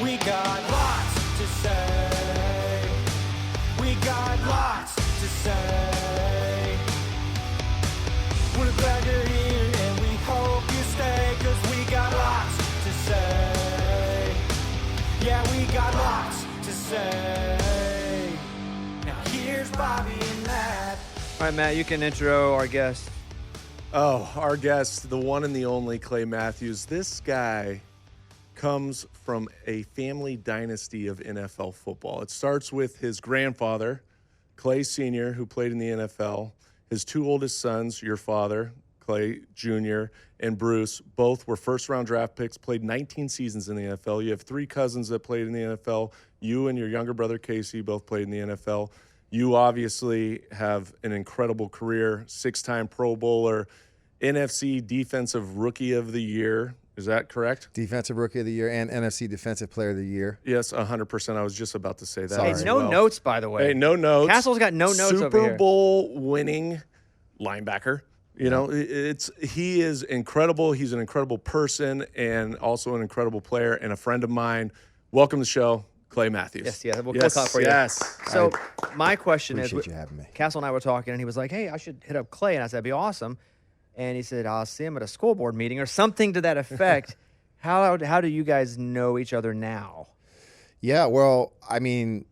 We got lots to say. We got lots to say. We're glad you're here and we hope you stay, 'cause we got lots to say. Yeah, we got lots to say. Now here's Bobby and Matt. All right, Matt, you can intro our guest. Oh, our guest, the one and the only Clay Matthews. This guy comes from a family dynasty of NFL football. It starts with his grandfather, Clay Sr., who played in the NFL. His two oldest sons, your father, Clay Jr., and Bruce, both were first-round draft picks, played 19 seasons in the NFL. You have three cousins that played in the NFL. You and your younger brother, Casey, both played in the NFL. You obviously have an incredible career, six-time Pro Bowler, NFC Defensive Rookie of the Year. Is that correct? Defensive Rookie of the Year and NFC Defensive Player of the Year. Yes, 100%. I was just about to say that. Hey, as no well. notes, by the way. Hey, no notes. Cassel's got no notes over here. Super Bowl winning linebacker. You know, he is incredible. He's an incredible person and also an incredible player and a friend of mine. Welcome to the show, Clay Matthews. Yes, yeah, we'll clap for you. Yes. So my question is, Appreciate you having me. Cassel and I were talking, and he was like, hey, I should hit up Clay. And I said, that'd be awesome. And he said, I'll see him at a school board meeting or something to that effect. How do you guys know each other now? Yeah, well, I mean,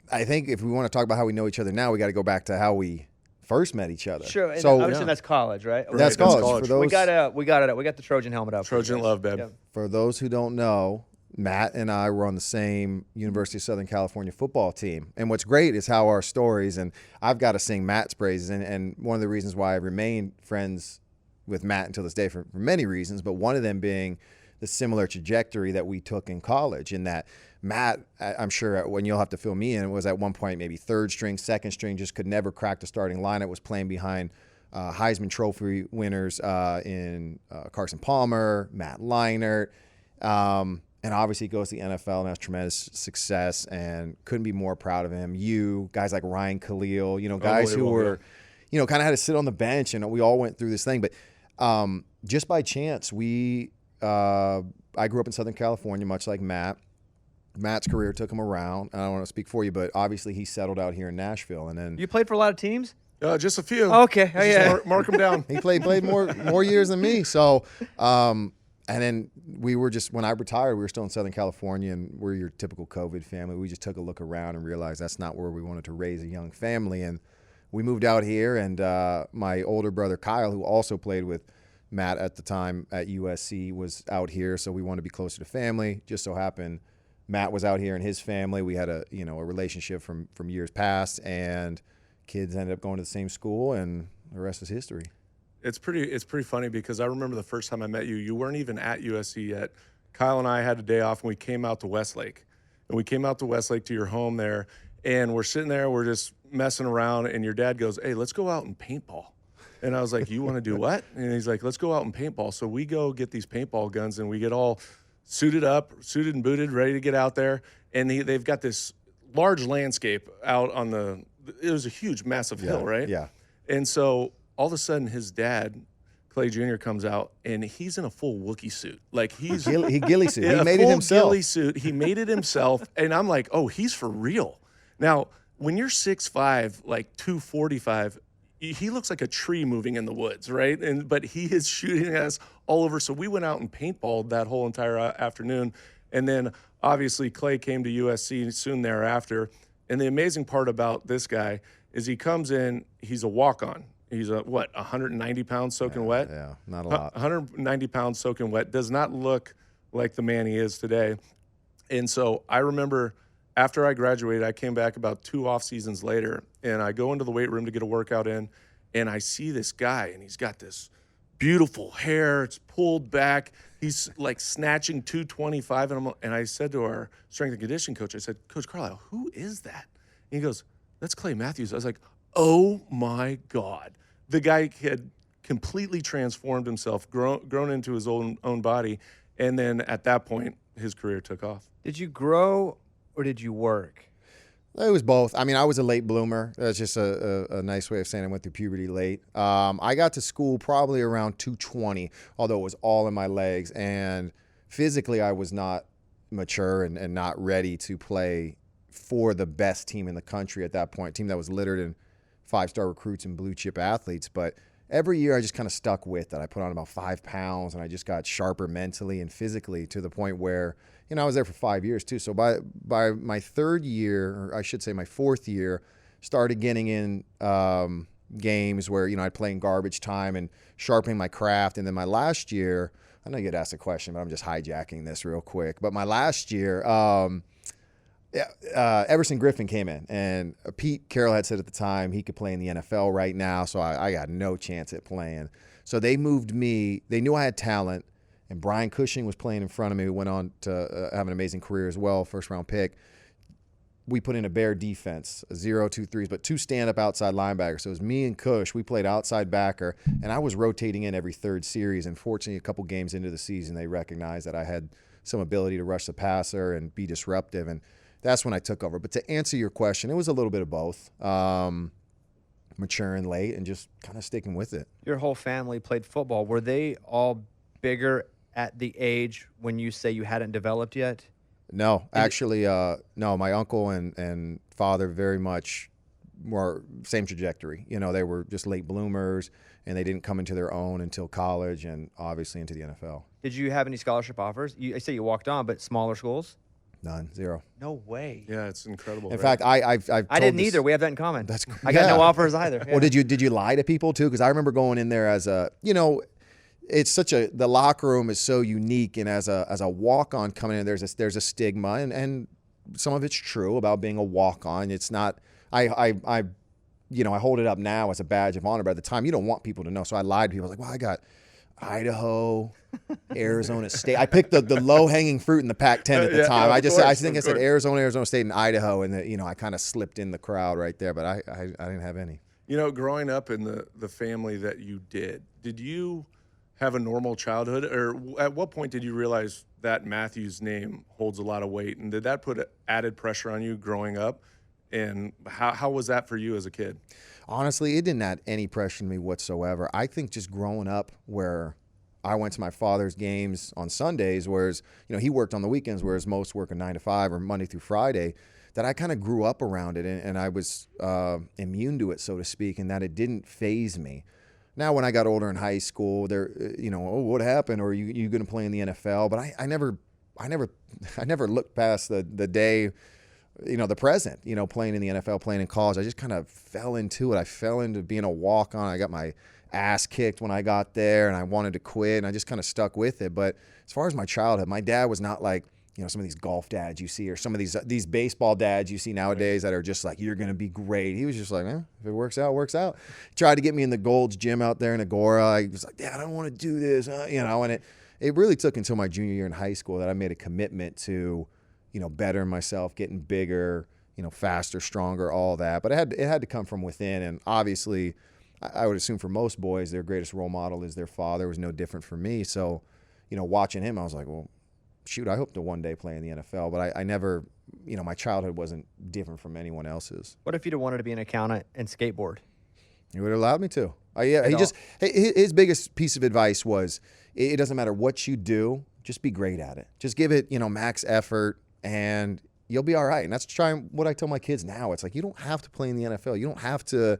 I think if we want to talk about how we know each other now, we got to go back to how we first met each other. Sure. And So obviously that's college, right? that's college. For those, We got the Trojan helmet up. Trojan love, babe. Yeah. for those who don't know, Matt and I were on the same University of Southern California football team. And what's great is how our stories, and I've got to sing Matt's praises, and one of the reasons why I remain friends with Matt until this day for many reasons, but one of them being the similar trajectory that we took in college, in that Matt, I'm sure when you'll have to fill me in, was at one point maybe third string, second string, just could never crack the starting lineup, was playing behind Heisman Trophy winners in Carson Palmer, Matt Leinart, and obviously goes to the NFL and has tremendous success, and couldn't be more proud of him. You, guys like Ryan Khalil, guys who were, kind of had to sit on the bench, and we all went through this thing. But just by chance, I grew up in Southern California, much like Matt. Matt's career took him around. I don't want to speak for you, but obviously he settled out here in Nashville. And then You played for a lot of teams? Just a few. Okay. Oh, yeah. Mark them down. he played more years than me. So, and then we were just, when I retired, we were still in Southern California, and we're your typical COVID family. We just took a look around and realized that's not where we wanted to raise a young family. And we moved out here, and my older brother, Kyle, who also played with Matt at the time at USC, was out here. So we wanted to be closer to family. Just so happened Matt was out here and his family. We had a relationship from years past, and kids ended up going to the same school, and the rest is history. It's pretty funny because I remember the first time I met you, you weren't even at USC yet. Kyle and I had a day off, and we came out to Westlake. And we came out to Westlake to your home there, and we're sitting there, we're just messing around, and your dad goes, hey, let's go out and paintball. And I was like, you want to do what? And he's like, let's go out and paintball. So we go get these paintball guns, and we get all suited and booted, ready to get out there. And they've got this large landscape out on it was a huge, massive hill, right? Yeah. And so all of a sudden, his dad, Clay Jr., comes out, and he's in a full Wookiee suit. Like he's He ghillie suit. Yeah, He made it himself. Ghillie suit. He made it himself, and I'm like, oh, he's for real. Now, when you're 6'5", like 245, he looks like a tree moving in the woods, right? But he is shooting us all over. So we went out and paintballed that whole entire afternoon, and then obviously Clay came to USC soon thereafter. And the amazing part about this guy is he comes in, he's a walk-on. He's 190 pounds soaking wet? Yeah, not a lot. 190 pounds soaking wet. Does not look like the man he is today. And so I remember after I graduated, I came back about 2 off seasons later, and I go into the weight room to get a workout in, and I see this guy, and he's got this beautiful hair. It's pulled back. He's like snatching 225, and I said to our strength and conditioning coach, I said, Coach Carlisle, who is that? And he goes, that's Clay Matthews. I was like, oh my God. The guy had completely transformed himself, grown into his own body, and then at that point, his career took off. Did you grow or did you work? It was both. I mean, I was a late bloomer. That's just a nice way of saying I went through puberty late. I got to school probably around 220, although it was all in my legs. And physically, I was not mature and not ready to play for the best team in the country at that point, team that was littered in 5-star recruits and blue chip athletes. But every year I just kind of stuck with it. I put on about 5 pounds, and I just got sharper mentally and physically to the point where, I was there for 5 years too. So by my third year, or I should say my fourth year, started getting in games where, I'd play in garbage time and sharpening my craft. And then my last year, I know you get asked a question, but I'm just hijacking this real quick. But my last year, Everson Griffin came in, and Pete Carroll had said at the time he could play in the NFL right now, so I got no chance at playing. So they moved me. They knew I had talent, and Brian Cushing was playing in front of me, who went on to have an amazing career as well, first-round pick. We put in a bear defense, a 0-2-3s, but 2 stand-up outside linebackers. So it was me and Cush. We played outside backer, and I was rotating in every third series. And fortunately, a couple games into the season, they recognized that I had some ability to rush the passer and be disruptive, and that's when I took over. But to answer your question, it was a little bit of both, maturing late and just kind of sticking with it. Your whole family played football. Were they all bigger at the age when you say you hadn't developed yet? No, actually, no. My uncle and father very much were same trajectory. They were just late bloomers, and they didn't come into their own until college and obviously into the NFL. Did you have any scholarship offers? I say you walked on, but smaller schools? None, 0. No way. Yeah, it's incredible. In right? fact, I've I didn't either. We have that in common. That's I got no offers either. Well, did you lie to people too? Because I remember going in there as a, it's the locker room is so unique, and as a walk-on coming in, there's a stigma, and some of it's true about being a walk-on. It's not. I hold it up now as a badge of honor, but at the time you don't want people to know. So I lied to people. I was like, well, I got Idaho, Arizona State. I picked the low-hanging fruit in the Pac-10 at the time. I think I said Arizona State, and Idaho, and I kind of slipped in the crowd right there, but I didn't have any. Growing up in the family that you did you have a normal childhood, or at what point did you realize that Matthews name holds a lot of weight, and did that put added pressure on you growing up? And how was that for you as a kid? Honestly, it didn't add any pressure to me whatsoever. I think just growing up where I went to my father's games on Sundays, whereas, he worked on the weekends, whereas most work a 9 to 5 or Monday through Friday, that I kind of grew up around it, and I was immune to it, so to speak, and that it didn't faze me. Now, when I got older in high school, what happened? Or are you going to play in the NFL? But I never looked past the day, the present, playing in the NFL, playing in college. I just kind of fell into it. I fell into being a walk-on. I got my ass kicked when I got there, and I wanted to quit, and I just kind of stuck with it. But as far as my childhood, my dad was not like, some of these golf dads you see, or some of these baseball dads you see nowadays that are just like, you're going to be great. He was just like, if it works out, it works out. He tried to get me in the Gold's gym out there in Agora. I was like, Dad, I don't want to do this, and it really took until my junior year in high school that I made a commitment to, bettering myself, getting bigger, faster, stronger, all that. But it had to come from within, and obviously I would assume for most boys, their greatest role model is their father. It was no different for me. So, watching him, I was like, well, shoot, I hope to one day play in the NFL, but I never, my childhood wasn't different from anyone else's. What if you'd have wanted to be an accountant and skateboard? He would have allowed me to. His biggest piece of advice was, it doesn't matter what you do, just be great at it. Just give it, max effort, and you'll be all right. And that's what I tell my kids now. It's like, you don't have to play in the NFL. You don't have to,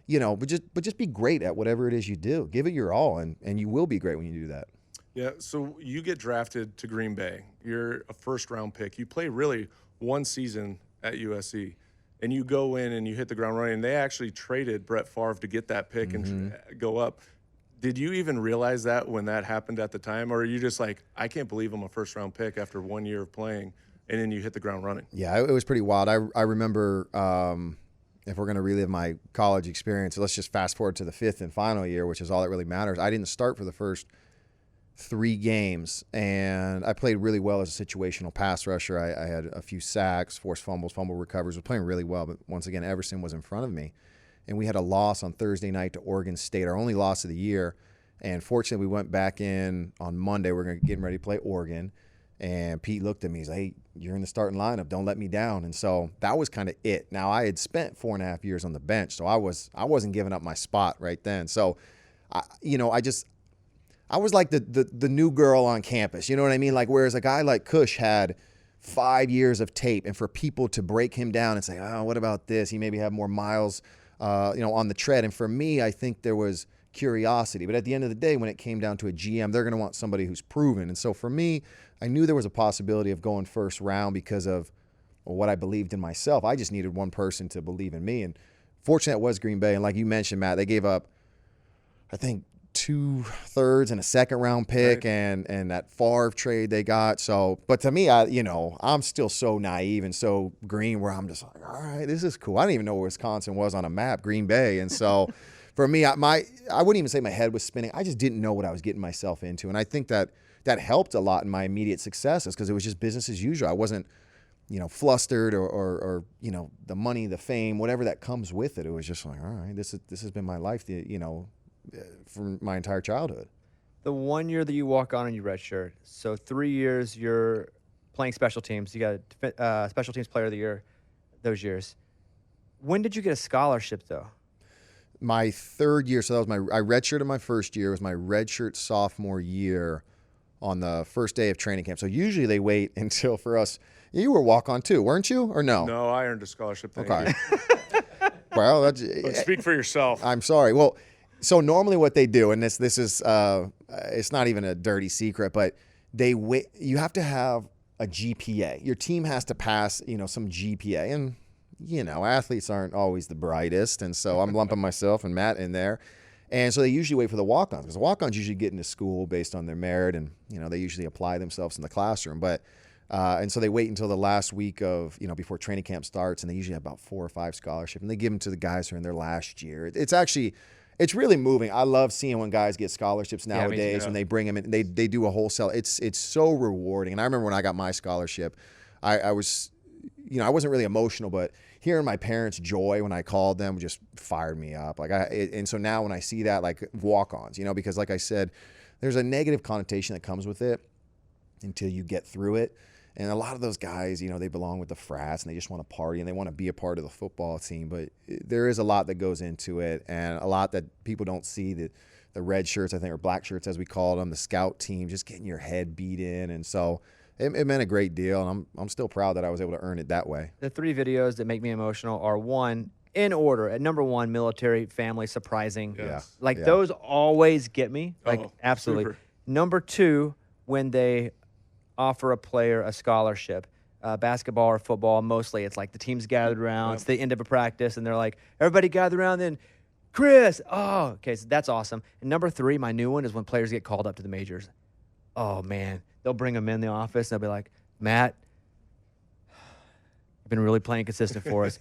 but just be great at whatever it is you do. Give it your all, and you will be great when you do that. Yeah, so you get drafted to Green Bay. You're a first-round pick. You play really one season at USC, and you go in and you hit the ground running. They actually traded Brett Favre to get that pick and go up. Did you even realize that when that happened at the time, or are you just like, I can't believe I'm a first-round pick after 1 year of playing, and then you hit the ground running? Yeah, it was pretty wild. I remember, if we're going to relive my college experience, let's just fast forward to the 5th and final year, which is all that really matters. I didn't start for the first 3 games, and I played really well as a situational pass rusher. I had a few sacks, forced fumbles, fumble recoveries. I was playing really well, but once again, Everson was in front of me. And we had a loss on Thursday night to Oregon State, our only loss of the year. And fortunately, we went back in on Monday. We're getting ready to play Oregon. And Pete looked at me. He's like, hey, you're in the starting lineup. Don't let me down. And so that was kind of it. Now, I had spent 4.5 years on the bench, so I wasn't giving up my spot right then. So, I was like the new girl on campus. You know what I mean? Like, whereas a guy like Cush had, 5 years of tape, and for people to break him down and say, oh, what about this? He maybe have more miles, on the tread. And for me, I think there was curiosity. But at the end of the day, when it came down to a GM, they're going to want somebody who's proven. And so for me, I knew there was a possibility of going first round because of what I believed in myself. I just needed one person to believe in me. And fortunately, it was Green Bay. And like you mentioned, Matt, they gave up, I think, 2/3 and a second round pick, right, and that Favre trade they got. So, but to me, I'm still so naive and so green where I'm just like, all right, this is cool. I didn't even know where Wisconsin was on a map, Green Bay. And so for me, I wouldn't even say my head was spinning. I just didn't know what I was getting myself into. And I think that helped a lot in my immediate successes because it was just business as usual. I wasn't, flustered or the money, the fame, whatever that comes with it. It was just like, all right, this has been my life, for my entire childhood. The 1 year that you walk on and you redshirt, so 3 years you're playing special teams. You got a special teams player of the year those years. When did you get a scholarship, though? My third year, so that was I redshirted my first year. It was my redshirt sophomore year on the first day of training camp. So usually they wait until, for us, you were walk-on too, weren't you, or no? No, I earned a scholarship. Thank okay. you. Well, But speak for yourself. I'm sorry. Well, so normally what they do, and this is it's not even a dirty secret, but you have to have a GPA. Your team has to pass, some GPA, and athletes aren't always the brightest, and so I'm lumping myself and Matt in there. And so they usually wait for the walk-ons because the walk-ons usually get into school based on their merit, and they usually apply themselves in the classroom. But and so they wait until the last week of before training camp starts, and they usually have about 4 or 5 scholarships, and they give them to the guys who are in their last year. It's really moving. I love seeing when guys get scholarships nowadays, when they bring them in. They do a wholesale. It's so rewarding. And I remember when I got my scholarship, I was, I wasn't really emotional, but hearing my parents' joy when I called them just fired me up. And so now when I see that, like walk-ons, because like I said, there's a negative connotation that comes with it until you get through it. And a lot of those guys, they belong with the frats and they just want to party and they want to be a part of the football team. But there is a lot that goes into it and a lot that people don't see. The red shirts, I think, or black shirts as we called them, the scout team, just getting your head beat in. And so it meant a great deal. And I'm still proud that I was able to earn it that way. The 3 videos that make me emotional are, one, in order. At number 1, military, family, surprising. Yes. Those always get me. Absolutely. Super. Number 2, when they offer a player a scholarship, basketball or football, mostly it's like the team's gathered around, it's the end of a practice, and they're like, everybody gather around, then Chris, okay, so that's awesome. And number 3, my new one, is when players get called up to the majors. Oh, man. They'll bring them in the office, and they'll be like, Matt, you've been really playing consistent for us.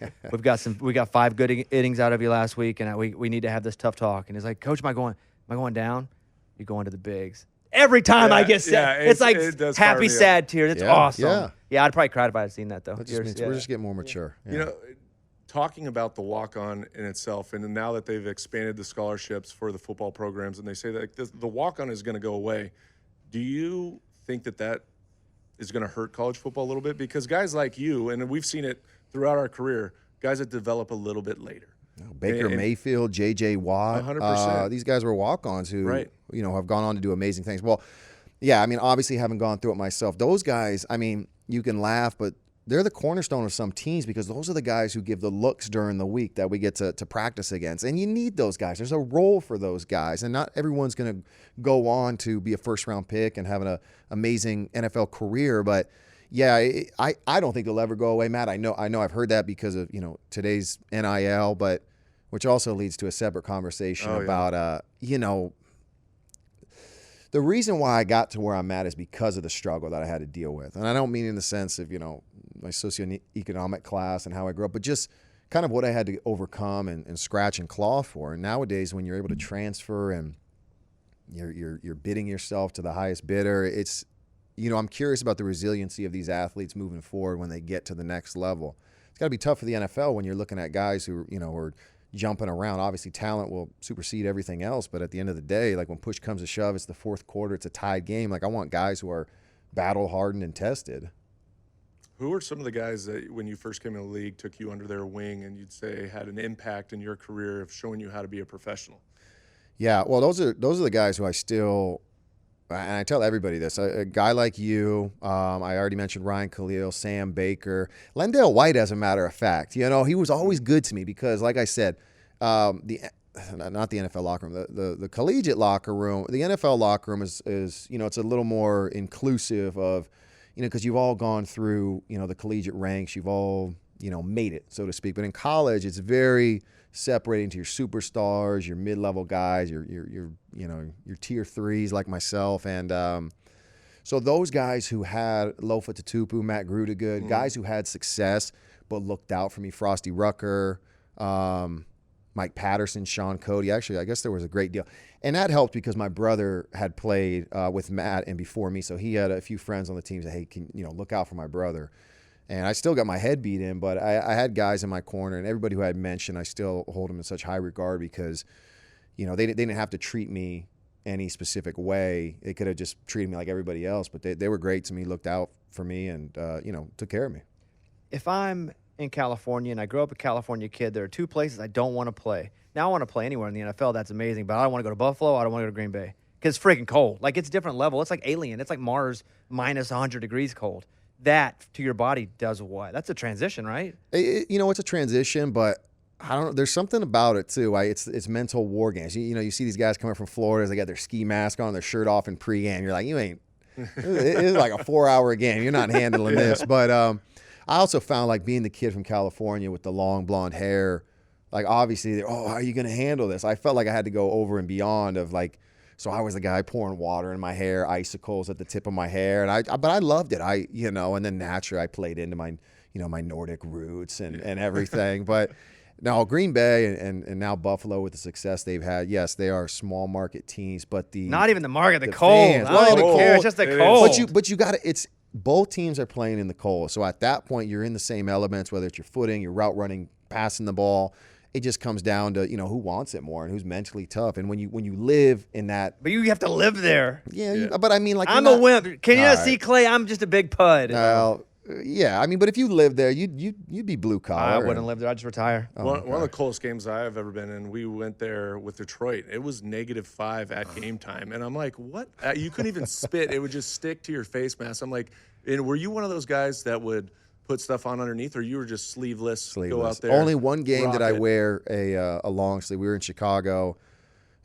We got 5 good innings out of you last week, and we need to have this tough talk. And he's like, Coach, am I going down? You're going to the bigs. Every time I get sad, it's like happy, sad tears. It's awesome. Yeah, I'd probably cried if I had seen that, though. That just means we're just getting more mature. Yeah. Talking about the walk-on in itself, and now that they've expanded the scholarships for the football programs, and they say that the walk-on is going to go away, do you think that is going to hurt college football a little bit? Because guys like you, and we've seen it throughout our career, guys that develop a little bit later. Baker Mayfield, J.J. Watt. 100%. These guys were walk-ons who, right, have gone on to do amazing things. Well, yeah, obviously having gone through it myself, those guys, you can laugh, but they're the cornerstone of some teams because those are the guys who give the looks during the week that we get to practice against. And you need those guys. There's a role for those guys. And not everyone's going to go on to be a first-round pick and have an amazing NFL career, but yeah, I don't think they'll ever go away, Matt. I know I've heard that because of, today's NIL, but which also leads to a separate conversation about, the reason why I got to where I'm at is because of the struggle that I had to deal with. And I don't mean in the sense of, my socioeconomic class and how I grew up, but just kind of what I had to overcome and scratch and claw for. And nowadays, when you're able to transfer and you're bidding yourself to the highest bidder, it's, I'm curious about the resiliency of these athletes moving forward when they get to the next level. It's got to be tough for the NFL when you're looking at guys who, are jumping around. Obviously, talent will supersede everything else, but at the end of the day, like when push comes to shove, it's the fourth quarter, it's a tied game. Like I want guys who are battle-hardened and tested. Who are some of the guys that, when you first came in the league, took you under their wing and you'd say had an impact in your career of showing you how to be a professional? Yeah, well, those are the guys who I still and I tell everybody this, a guy like you, I already mentioned Ryan Khalil, Sam Baker, Lendale White, as a matter of fact, he was always good to me because, like I said, not the NFL locker room, the collegiate locker room, the NFL locker room is it's a little more inclusive of, because you've all gone through, the collegiate ranks, you've all, made it, so to speak. But in college, it's very separating to your superstars, your mid-level guys, your tier threes like myself, and so those guys who had Lofa Tatupu, Matt Grudegood, guys who had success but looked out for me, Frosty Rucker, Mike Patterson, Sean Cody. Actually, I guess there was a great deal, and that helped because my brother had played with Matt and before me, so he had a few friends on the team that, hey, can look out for my brother. And I still got my head beat in, but I had guys in my corner, and everybody who I had mentioned, I still hold them in such high regard because, they didn't have to treat me any specific way. They could have just treated me like everybody else, but they were great to me, looked out for me, and, took care of me. If I'm in California and I grew up a California kid, there are two places I don't want to play. Now, I want to play anywhere in the NFL. That's amazing, but I don't want to go to Buffalo. I don't want to go to Green Bay because it's freaking cold. Like, it's a different level. It's like alien. It's like Mars minus 100 degrees cold. That to your body does what? That's a transition, right? It's a transition, but I don't know. There's something about it too. It's mental war games. You see these guys coming from Florida. They got their ski mask on, their shirt off in pregame. You're like, you ain't. It's like a 4-hour game. You're not handling this. But I also found like being the kid from California with the long blonde hair. Like obviously, how are you going to handle this? I felt like I had to go over and beyond of like. So I was the guy pouring water in my hair, icicles at the tip of my hair, but I loved it. And then naturally I played into my, my Nordic roots and everything. But no, Green Bay and now Buffalo with the success they've had. Yes, they are small market teams, but not even the market, the cold. Fans, I don't even care. It's just the cold. But you got to. It's both teams are playing in the cold. So at that point, you're in the same elements, whether it's your footing, your route running, passing the ball. It just comes down to, who wants it more and who's mentally tough. And when you live in that. But you have to live there. Yeah. But I mean, like. I'm a wimp. Can you not see, Clay? I'm just a big pud. Well, yeah. I mean, but if you lived there, you'd be blue collar. I wouldn't live there. I'd just retire. One of the coldest games I've ever been in, we went there with Detroit. It was -5 at game time. And I'm like, what? You couldn't even spit. It would just stick to your face mask. I'm like, and were you one of those guys that would put stuff on underneath, or you were just sleeveless. Go out there. Only one game did I wear a long sleeve. We were in Chicago.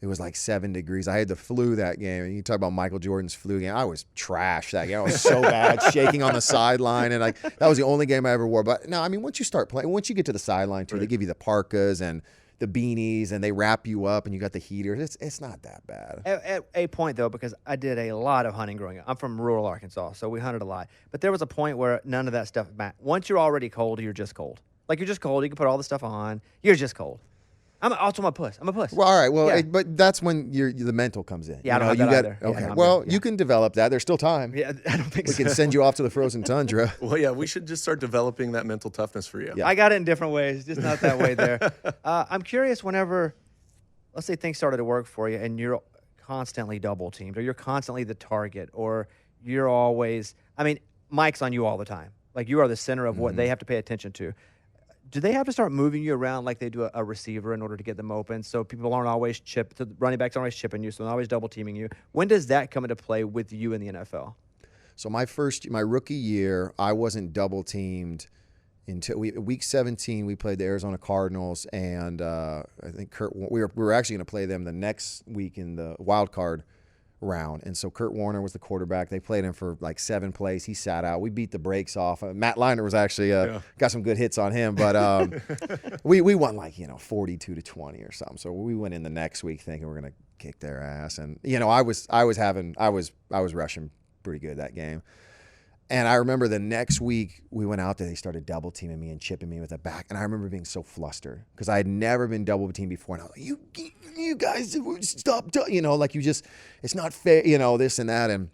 It was like 7 degrees. I had the flu that game. And you talk about Michael Jordan's flu game. I was trash that game. I was so bad, shaking on the sideline, and that was the only game I ever wore. But no, I mean, once you start playing, once you get to the sideline too, they give you the parkas and the beanies, and they wrap you up, and you got the heaters. It's not that bad. At a point, though, because I did a lot of hunting growing up. I'm from rural Arkansas, so we hunted a lot. But there was a point where none of that stuff mattered. Once you're already cold, you're just cold. Like, you're just cold. You can put all the stuff on. You're just cold. I'm a puss. I'm a puss. Well, all right. Well, but that's when the mental comes in. Yeah, I don't have that either. Okay. Yeah, well, you can develop that. There's still time. Yeah, I don't think we can send you off to the frozen tundra. Well, yeah, we should just start developing that mental toughness for you. Yeah. I got it in different ways, just not that way there. I'm curious whenever, let's say things started to work for you and you're constantly double teamed or you're constantly the target or you're always, Mike's on you all the time. Like, you are the center of what they have to pay attention to. Do they have to start moving you around like they do a receiver in order to get them open so people aren't always the running backs aren't always chipping you, so they're always double teaming you? When does that come into play with you in the NFL? So my rookie year, I wasn't double teamed until week 17. We played the Arizona Cardinals, and I think we were actually going to play them the next week in the wild card round. And so Kurt Warner was the quarterback. They played him for like 7 plays. He sat out. We beat the brakes off. Matt Leinart was actually got some good hits on him, but we won like 42-20 or something. So we went in the next week thinking we're gonna kick their ass. And I was rushing pretty good that game. And I remember the next week we went out there, they started double teaming me and chipping me with the back. And I remember being so flustered because I had never been double teamed before. And I was like, you guys, stop, like you just, it's not fair, this and that. And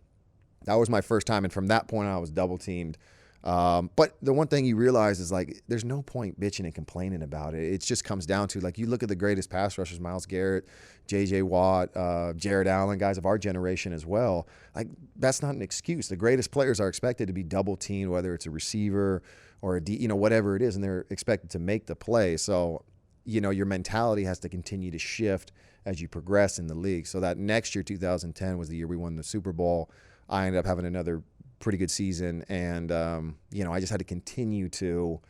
that was my first time. And from that point on, I was double teamed. But the one thing you realize is like, there's no point bitching and complaining about it. It just comes down to like, you look at the greatest pass rushers, Myles Garrett, J.J. Watt, Jared Allen, guys of our generation as well. Like, that's not an excuse. The greatest players are expected to be double teamed, whether it's a receiver or a D, whatever it is, and they're expected to make the play. So your mentality has to continue to shift as you progress in the league. So that next year, 2010, was the year we won the Super Bowl. I ended up having another pretty good season, and I just had to continue to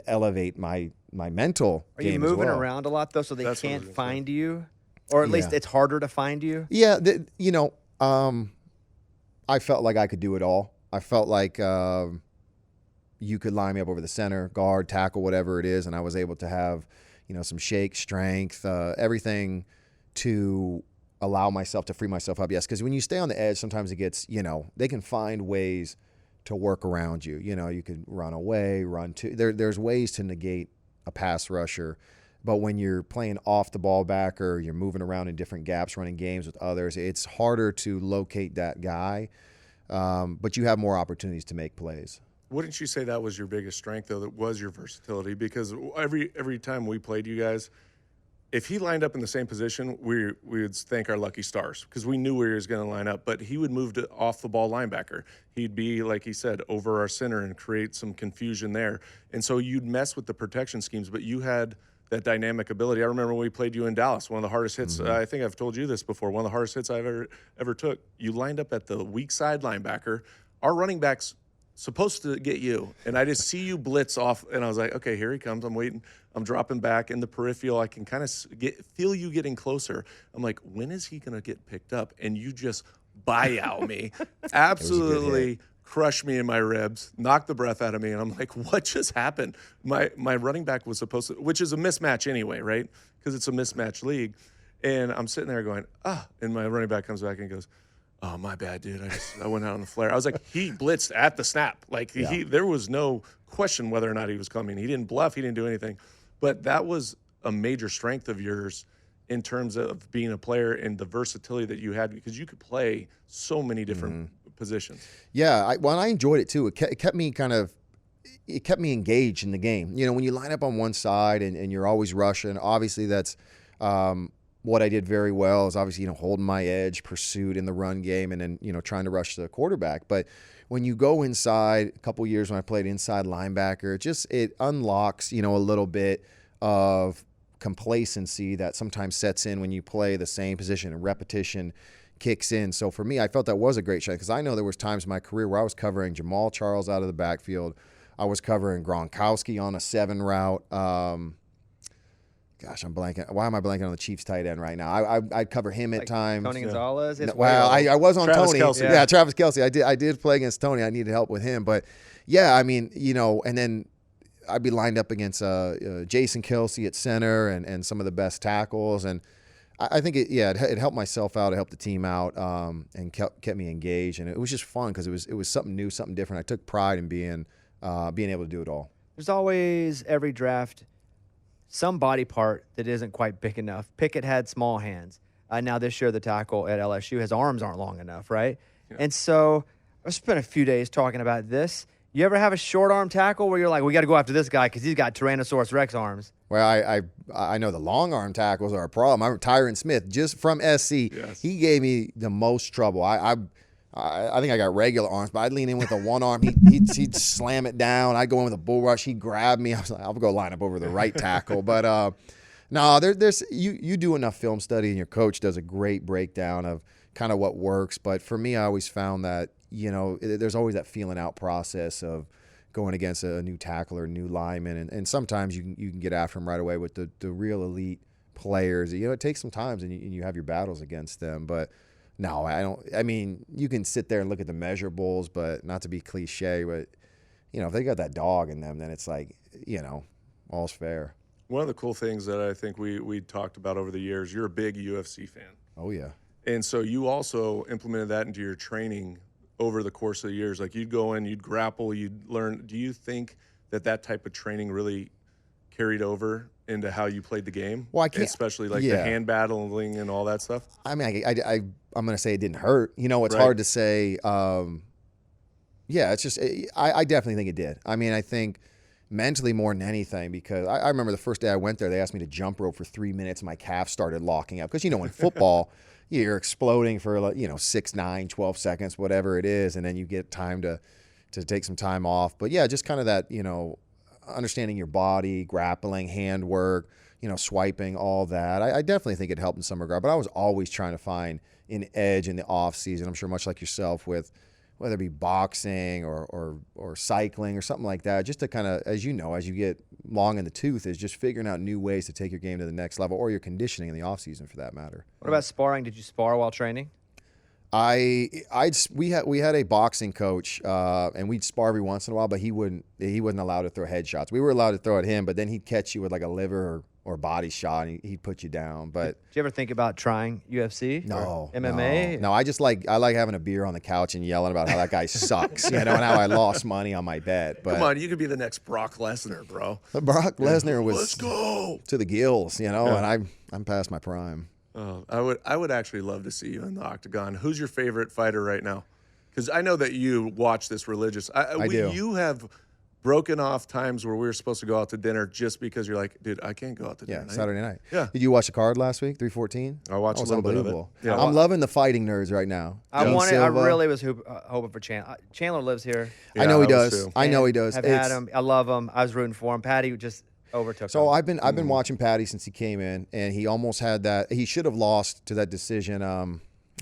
elevate my mental Are game you moving as well. around a lot though, so they That's what I was can't gonna say. find you, or at least it's harder to find you? Yeah, I felt like I could do it all. I felt like you could line me up over the center, guard, tackle, whatever it is, and I was able to have, some shake, strength, everything to allow myself to free myself up. Yes, because when you stay on the edge, sometimes it gets, they can find ways to work around you. You could run away, run to. There's ways to negate a pass rusher. But when you're playing off the ball backer, you're moving around in different gaps, running games with others, it's harder to locate that guy. But you have more opportunities to make plays. Wouldn't you say that was your biggest strength, though? That was your versatility, because every time we played you guys, if he lined up in the same position, we would thank our lucky stars because we knew where he was going to line up. But he would move to off the ball linebacker. He'd be, like he said, over our center and create some confusion there. And so you'd mess with the protection schemes, but you had that dynamic ability. I remember when we played you in Dallas, one of the hardest hits. I think I've told you this before. One of the hardest hits I've ever took. You lined up at the weak side linebacker. Our running back's supposed to get you, and I just see you blitz off, and I was like, okay, here he comes. I'm waiting. I'm dropping back in the peripheral. I can kind of feel you getting closer. I'm like, when is he going to get picked up? And you just buyout me, absolutely crush me in my ribs, knock the breath out of me, and I'm like, what just happened? My running back was supposed to, which is a mismatch anyway, right? Because it's a mismatch league, and I'm sitting there going, and my running back comes back and goes, oh, my bad, dude. I went out on the flare. I was like, he blitzed at the snap. Like, there was no question whether or not he was coming. He didn't bluff. He didn't do anything. But that was a major strength of yours in terms of being a player and the versatility that you had, because you could play so many different positions. Yeah, I enjoyed it too. It kept me engaged in the game. When you line up on one side and you're always rushing, obviously that's what I did very well is obviously, holding my edge, pursuit in the run game, and then, trying to rush the quarterback. But when you go inside, a couple years when I played inside linebacker, it unlocks, a little bit of complacency that sometimes sets in when you play the same position, and repetition kicks in. So for me, I felt that was a great shot, because I know there was times in my career where I was covering Jamal Charles out of the backfield. I was covering Gronkowski on a 7 route. Gosh, I'm blanking. Why am I blanking on the Chiefs tight end right now? I'd cover him at times. Tony Gonzalez. Well, I was on Travis Tony. Kelce. Yeah, Travis Kelce. I did play against Tony. I needed help with him, but yeah, I mean, and then I'd be lined up against Jason Kelce at center and some of the best tackles, and I think it helped myself out, it helped the team out, and kept me engaged, and it was just fun because it was something new, something different. I took pride in being able to do it all. There's always, every draft, some body part that isn't quite big enough. Pickett had small hands. Now this year, the tackle at LSU, his arms aren't long enough, right? Yeah. And so I spent a few days talking about this. You ever have a short arm tackle where you're like, we got to go after this guy because he's got Tyrannosaurus Rex arms? Well, I know the long arm tackles are a problem. I remember Tyron Smith, just from SC, he gave me the most trouble. I think I got regular arms, but I'd lean in with a one arm. He'd slam it down. I'd go in with a bull rush. He'd grab me. I was like, I'll go line up over the right tackle. But no, there's you do enough film study, and your coach does a great breakdown of kind of what works. But for me, I always found that, there's always that feeling out process of going against a new tackle or a new lineman. And sometimes you can get after them right away with the real elite players. It takes some time, and you have your battles against them. But no, I don't. I mean, you can sit there and look at the measurables, but not to be cliche, but, if they got that dog in them, then it's like, all's fair. One of the cool things that I think we talked about over the years, you're a big UFC fan. Oh, yeah. And so you also implemented that into your training over the course of the years. Like, you'd go in, you'd grapple, you'd learn. Do you think that type of training really carried over into how you played the game? Well, I can't, especially like the hand battling and all that stuff. I mean, I'm going to say it didn't hurt. It's hard to say. It's just I definitely think it did. I mean, I think mentally more than anything, because I remember the first day I went there, they asked me to jump rope for 3 minutes, and my calf started locking up. Because, in football, you're exploding for 6, 9, 12 seconds, whatever it is, and then you get time to take some time off. But yeah, just kind of that, understanding your body, grappling, handwork, swiping, all that. I definitely think it helped in some regard, but I was always trying to find an edge in the off season. I'm sure much like yourself with whether it be boxing or cycling or something like that, just to kind of, as you get long in the tooth, is just figuring out new ways to take your game to the next level, or your conditioning in the off season for that matter. What about sparring? Did you spar while training? We had a boxing coach, and we'd spar every once in a while, but he wasn't allowed to throw headshots. We were allowed to throw at him, but then he'd catch you with like a liver or body shot, and he'd put you down. But did you ever think about trying UFC? No, or MMA? No. I like having a beer on the couch and yelling about how that guy sucks, and how I lost money on my bet. But Come on, you could be the next Brock Lesnar, bro. Brock Lesnar was Let's go to the gills, and I'm past my prime. I would actually love to see you in the octagon. Who's your favorite fighter right now? Because I know that you watch this religious. I do. You have broken off times where we were supposed to go out to dinner just because you're like, dude, I can't go out to dinner. Yeah, Saturday night. Yeah. Did you watch the card last week, 314? I watched a little bit of it. Yeah. I'm loving the fighting nerds right now. I Silva. really was hoping for Chandler. Chandler lives here. Yeah, I know he I was does. too. I know he does. I've had him. I love him. I was rooting for him. Patty just overtook So him. I've been watching Patty since he came in, and he almost had that. He should have lost to that decision.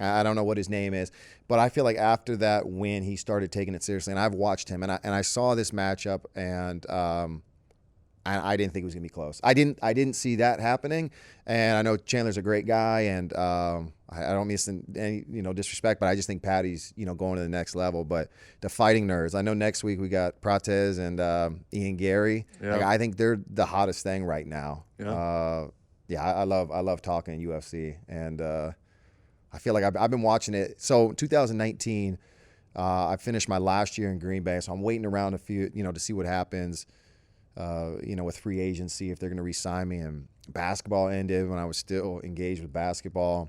I don't know what his name is, but I feel like after that win, he started taking it seriously. And I've watched him, and I saw this matchup, and I didn't think it was gonna be close. I didn't see that happening. And I know Chandler's a great guy, and I don't mean any disrespect, but I just think Patty's going to the next level. But the fighting nerds, I know next week we got Prates and Ian Gary. Yeah. I think they're the hottest thing right now. Yeah. I love talking UFC, and I feel like I've been watching it. So 2019, I finished my last year in Green Bay, so I'm waiting around a few, to see what happens, with free agency, if they're going to re-sign me. And basketball ended when I was still engaged with basketball,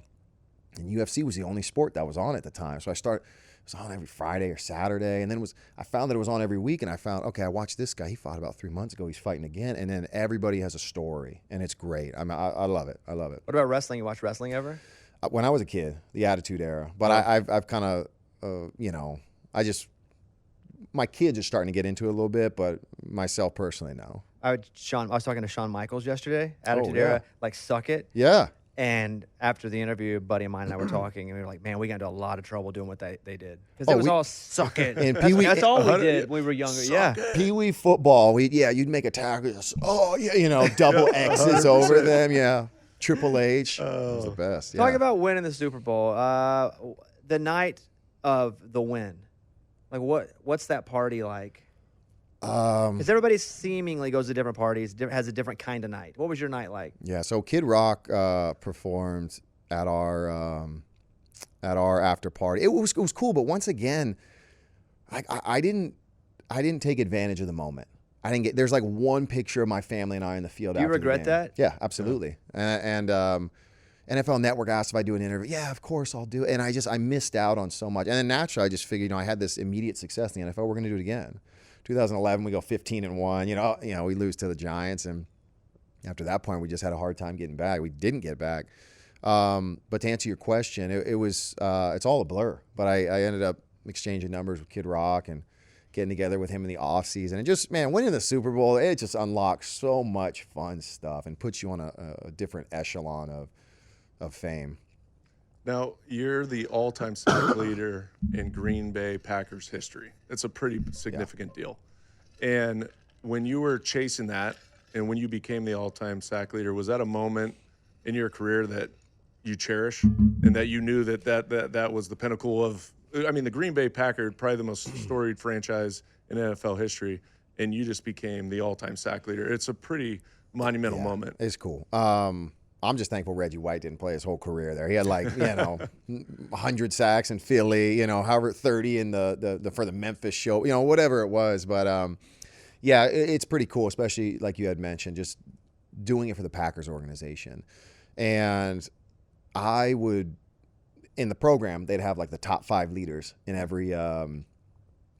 and UFC was the only sport that was on at the time. So it was on every Friday or Saturday, and then I found that it was on every week, and I found, okay, I watched this guy. He fought about 3 months ago. He's fighting again, and then everybody has a story, and it's great. I love it. I love it. What about wrestling? You watch wrestling ever? When I was a kid, the Attitude Era. But I've kind of, my kids are starting to get into it a little bit, but myself personally, no. I was talking to Shawn Michaels yesterday, Attitude yeah. Era, like Suck It. Yeah. And after the interview, a buddy of mine and I were talking, and we were like, man, we got into a lot of trouble doing what they did. Because it was all Suck It. And That's all we did when we were younger. Yeah. Pee-wee football, you'd make a tackle. Double X's over them. Yeah. Triple H. It was the best. Yeah. Talk about winning the Super Bowl. The night of the win. Like, what's that party like? Because everybody seemingly goes to different parties, has a different kind of night. What was your night like? Yeah, so Kid Rock performed at our after party. It was cool, but once again, I didn't take advantage of the moment. I didn't get. There's like one picture of my family and I in the field. Do you after the regret game. that? Yeah, absolutely. And NFL Network asked if I do an interview. Yeah, of course I'll do it. And I missed out on so much. And then naturally, I just figured, I had this immediate success in the NFL. We're going to do it again. 2011, we go 15-1. We lose to the Giants, and after that point, we just had a hard time getting back. We didn't get back. But to answer your question, it's all a blur. But I ended up exchanging numbers with Kid Rock and getting together with him in the offseason. And just, man, winning the Super Bowl, it just unlocks so much fun stuff and puts you on a different echelon of fame. Now, you're the all-time sack leader in Green Bay Packers history. It's a pretty significant deal. And when you were chasing that and when you became the all-time sack leader, was that a moment in your career that you cherish and that you knew that was the pinnacle of – the Green Bay Packers, probably the most storied franchise in NFL history, and you just became the all-time sack leader. It's a pretty monumental moment. It's cool. I'm just thankful Reggie White didn't play his whole career there. He had 100 sacks in Philly, however 30 in the for the Memphis show, whatever it was. But it's pretty cool, especially like you had mentioned, just doing it for the Packers organization. And I would, in the program, they'd have the top 5 leaders in every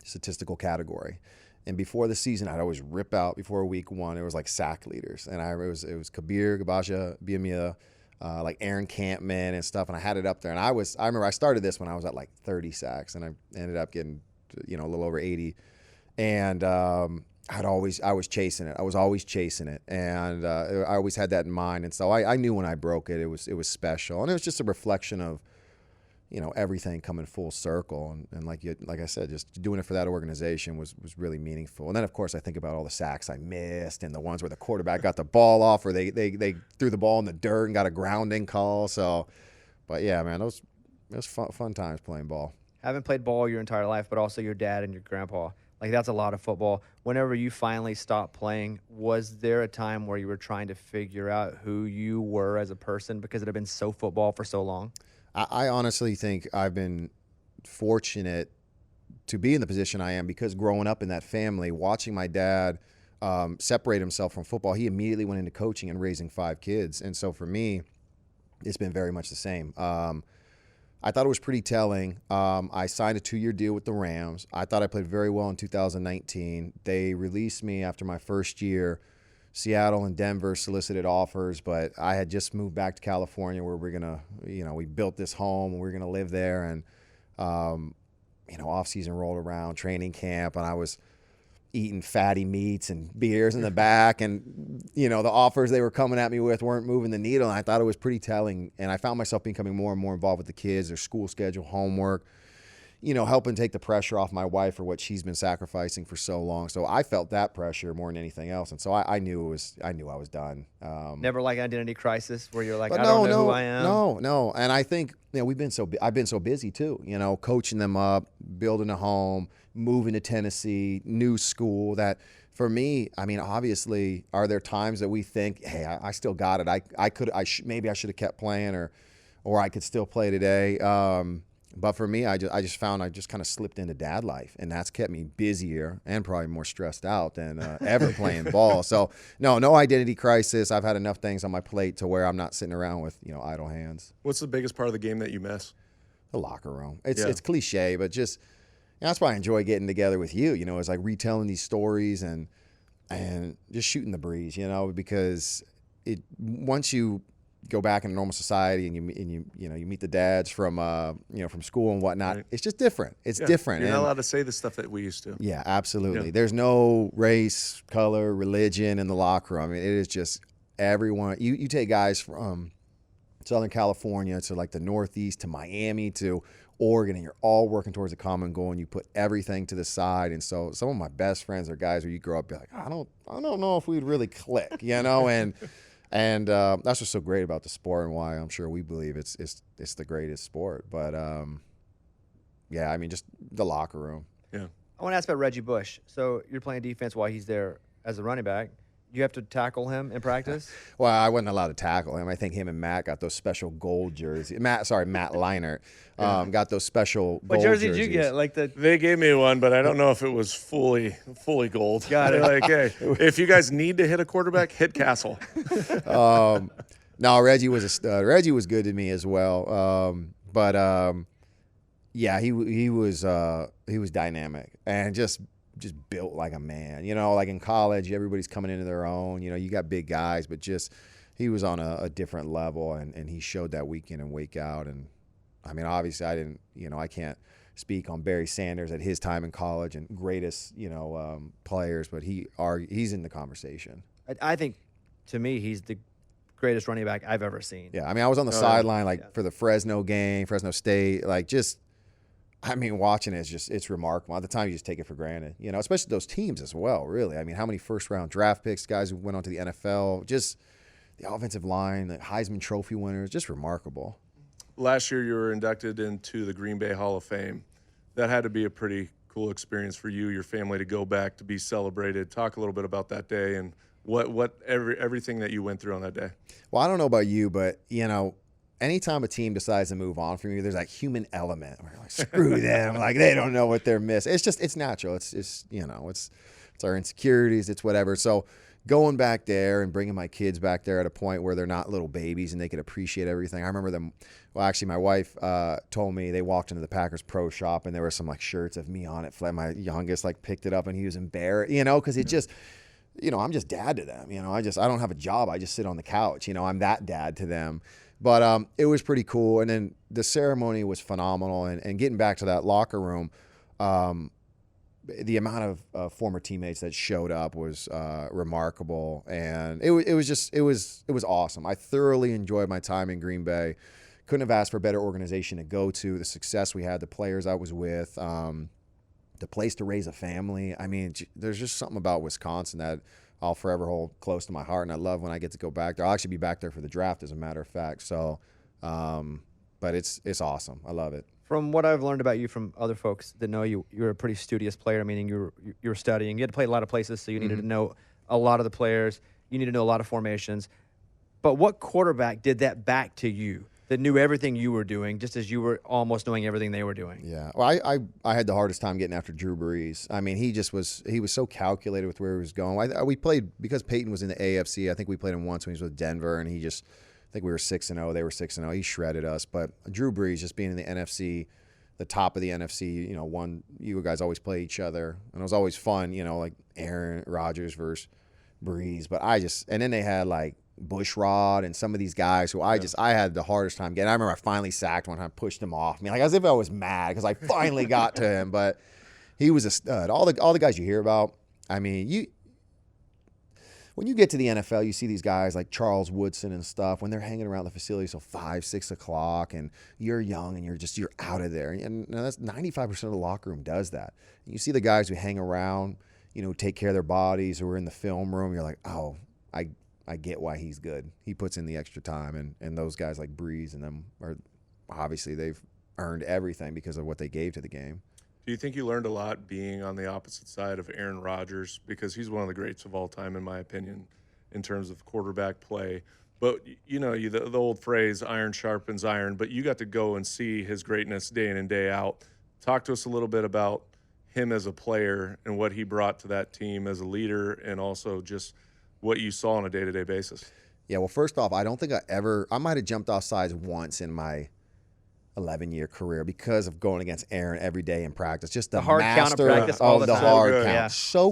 statistical category. And before the season, I'd always rip out before week 1. It was sack leaders, and it was Kabir, Gabasha, Biamia, Aaron Campman and stuff. And I had it up there. And I remember I started this when I was at 30 sacks, and I ended up getting a little over 80. And I was chasing it. I was always chasing it, and I always had that in mind. And so I knew when I broke it, it was special, and it was just a reflection of, everything coming full circle. And like I said, just doing it for that organization was really meaningful. And then of course I think about all the sacks I missed and the ones where the quarterback got the ball off, or they threw the ball in the dirt and got a grounding call. So, but yeah, man, it was fun times playing ball. Haven't played ball your entire life, but also your dad and your grandpa. Like, that's a lot of football. Whenever you finally stopped playing, was there a time where you were trying to figure out who you were as a person because it had been so football for so long? I honestly think I've been fortunate to be in the position I am because growing up in that family, watching my dad separate himself from football, he immediately went into coaching and raising 5 kids. And so for me, it's been very much the same. I thought it was pretty telling. I signed a 2-year deal with the Rams. I thought I played very well in 2019. They released me after my first year. Seattle and Denver solicited offers, but I had just moved back to California where we're going to, we built this home and we're going to live there. And, off season rolled around, training camp, and I was eating fatty meats and beers in the back. And, the offers they were coming at me with weren't moving the needle. And I thought it was pretty telling. And I found myself becoming more and more involved with the kids, their school schedule, homework, helping take the pressure off my wife for what she's been sacrificing for so long. So I felt that pressure more than anything else. And so I knew I was done. Never like identity crisis where you're like, I don't know who I am. No. And I think, I've been so busy too, coaching them up, building a home, moving to Tennessee, new school that for me, obviously are there times that we think, hey, I still got it. Maybe I should have kept playing or I could still play today. But for me, I just found I just kind of slipped into dad life, and that's kept me busier and probably more stressed out than ever playing ball. So no identity crisis. I've had enough things on my plate to where I'm not sitting around with idle hands. What's the biggest part of the game that you miss? The locker room. It's cliche, but just that's why I enjoy getting together with you. It's like retelling these stories and just shooting the breeze. Because once you go back in normal society and you meet the dads from from school and whatnot, right. It's just different. It's different. You're not allowed to say the stuff that we used to. Yeah, absolutely. Yeah. There's no race, color, religion in the locker room. It is just everyone. You take guys from Southern California to like the Northeast to Miami to Oregon, and you're all working towards a common goal, and you put everything to the side. And so some of my best friends are guys where you grow up, be like, I don't know if we'd really click, And that's what's so great about the sport and why I'm sure we believe it's the greatest sport. But, just the locker room. Yeah. I want to ask about Reggie Bush. So you're playing defense while he's there as a running back. You have to tackle him in practice? Well, I wasn't allowed to tackle him. I think him and Matt got those special gold jerseys. Matt Leinart got those special gold jerseys. What jersey did you get? They gave me one, but I don't know if it was fully gold. Got it. Like, hey, if you guys need to hit a quarterback, hit Cassel. No, Reggie was a stud. Reggie was good to me as well. He was dynamic and just built like a man. Like in college, everybody's coming into their own. You got big guys, but just he was on a different level, and he showed that week in and week out. And obviously, I can't speak on Barry Sanders at his time in college and greatest players, but he's in the conversation. I think, to me, he's the greatest running back I've ever seen. Yeah, I was on the sideline for the Fresno game, Fresno State, watching it it's remarkable. At the time, you just take it for granted, especially those teams as well, really. How many first-round draft picks, guys who went on to the NFL, just the offensive line, the Heisman Trophy winners, just remarkable. Last year, you were inducted into the Green Bay Hall of Fame. That had to be a pretty cool experience for you, your family, to go back to be celebrated. Talk a little bit about that day and everything that you went through on that day. Well, I don't know about you, but, anytime a team decides to move on from you, there's that human element where you're like, screw them. They don't know what they're missing. It's natural. It's our insecurities. It's whatever. So going back there and bringing my kids back there at a point where they're not little babies and they can appreciate everything. I remember them. Well, actually, my wife told me they walked into the Packers Pro Shop and there were some shirts of me on it. My youngest picked it up and he was embarrassed, because it just, I'm just dad to them. I don't have a job. I just sit on the couch. I'm that dad to them. But it was pretty cool. And then the ceremony was phenomenal. And getting back to that locker room, the amount of former teammates that showed up was remarkable, and it was awesome. I thoroughly enjoyed my time in Green Bay. Couldn't have asked for a better organization to go to. The success we had, the players I was with, the place to raise a family. I mean, there's just something about Wisconsin that I'll forever hold close to my heart, and I love when I get to go back there. I'll actually be back there for the draft, as a matter of fact. So, but it's awesome. I love it. From what I've learned about you from other folks that know you, you're a pretty studious player, meaning you were studying. You had to play a lot of places, so you needed to know a lot of the players. You need to know a lot of formations. But what quarterback did that back to you that knew everything you were doing, just as you were almost knowing everything they were doing? Yeah. Well, I had the hardest time getting after Drew Brees. I mean, he was so calculated with where he was going. We played, because Peyton was in the AFC, I think we played him once when he was with Denver, and I think we were 6-0. They were 6-0. He shredded us. But Drew Brees, just being in the NFC, the top of the NFC, you guys always play each other. And it was always fun, like Aaron Rodgers versus Brees. But and then they had like Bushrod and some of these guys who I had the hardest time getting. I remember I finally sacked one time, pushed him off me, like as if I was mad because I finally got to him. But he was a stud. All the guys you hear about, I mean, when you get to the NFL, you see these guys like Charles Woodson and stuff when they're hanging around the facility till 5, 6 o'clock, and you're young and you're out of there. And that's 95% of the locker room does that. And you see the guys who hang around, take care of their bodies, who are in the film room. You're like, oh, I get why he's good. He puts in the extra time, and those guys like Breeze and them are obviously they've earned everything because of what they gave to the game. Do you think you learned a lot being on the opposite side of Aaron Rodgers? Because he's one of the greats of all time, in my opinion, in terms of quarterback play. But, the old phrase, iron sharpens iron, but you got to go and see his greatness day in and day out. Talk to us a little bit about him as a player and what he brought to that team as a leader, and also just what you saw on a day-to-day basis. Yeah, well, first off, I don't think I might have jumped off sides once in my 11-year career because of going against Aaron every day in practice. Just the hard master counter practice all the of the time. hard So good. count. Yeah. So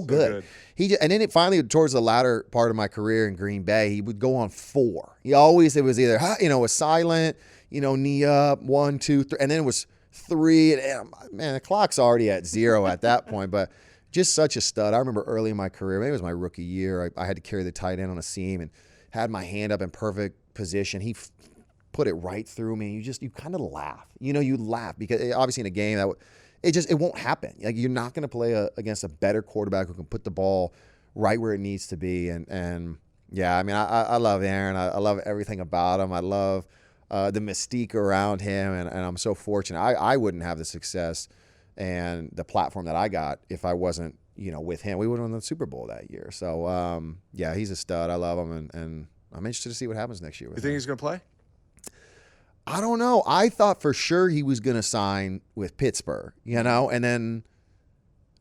good. And then finally, towards the latter part of my career in Green Bay, he would go on 4. It was either, a silent, knee up, 1, 2, 3, and then it was 3. And man, the clock's already at 0 at that point, but just such a stud. I remember early in my career, maybe it was my rookie year, I had to carry the tight end on a seam and had my hand up in perfect position. He put it right through me. You kind of laugh. You laugh because obviously in a game it won't happen. Like, you're not going to play against a better quarterback who can put the ball right where it needs to be. And yeah, I mean, I love Aaron. I love everything about him. I love the mystique around him, and I'm so fortunate. I wouldn't have the success and the platform that I got if I wasn't, with him. We would have won the Super Bowl that year. So yeah, he's a stud. I love him, and I'm interested to see what happens next year with You think him. he's going to play? I don't know. I thought for sure he was going to sign with Pittsburgh, and then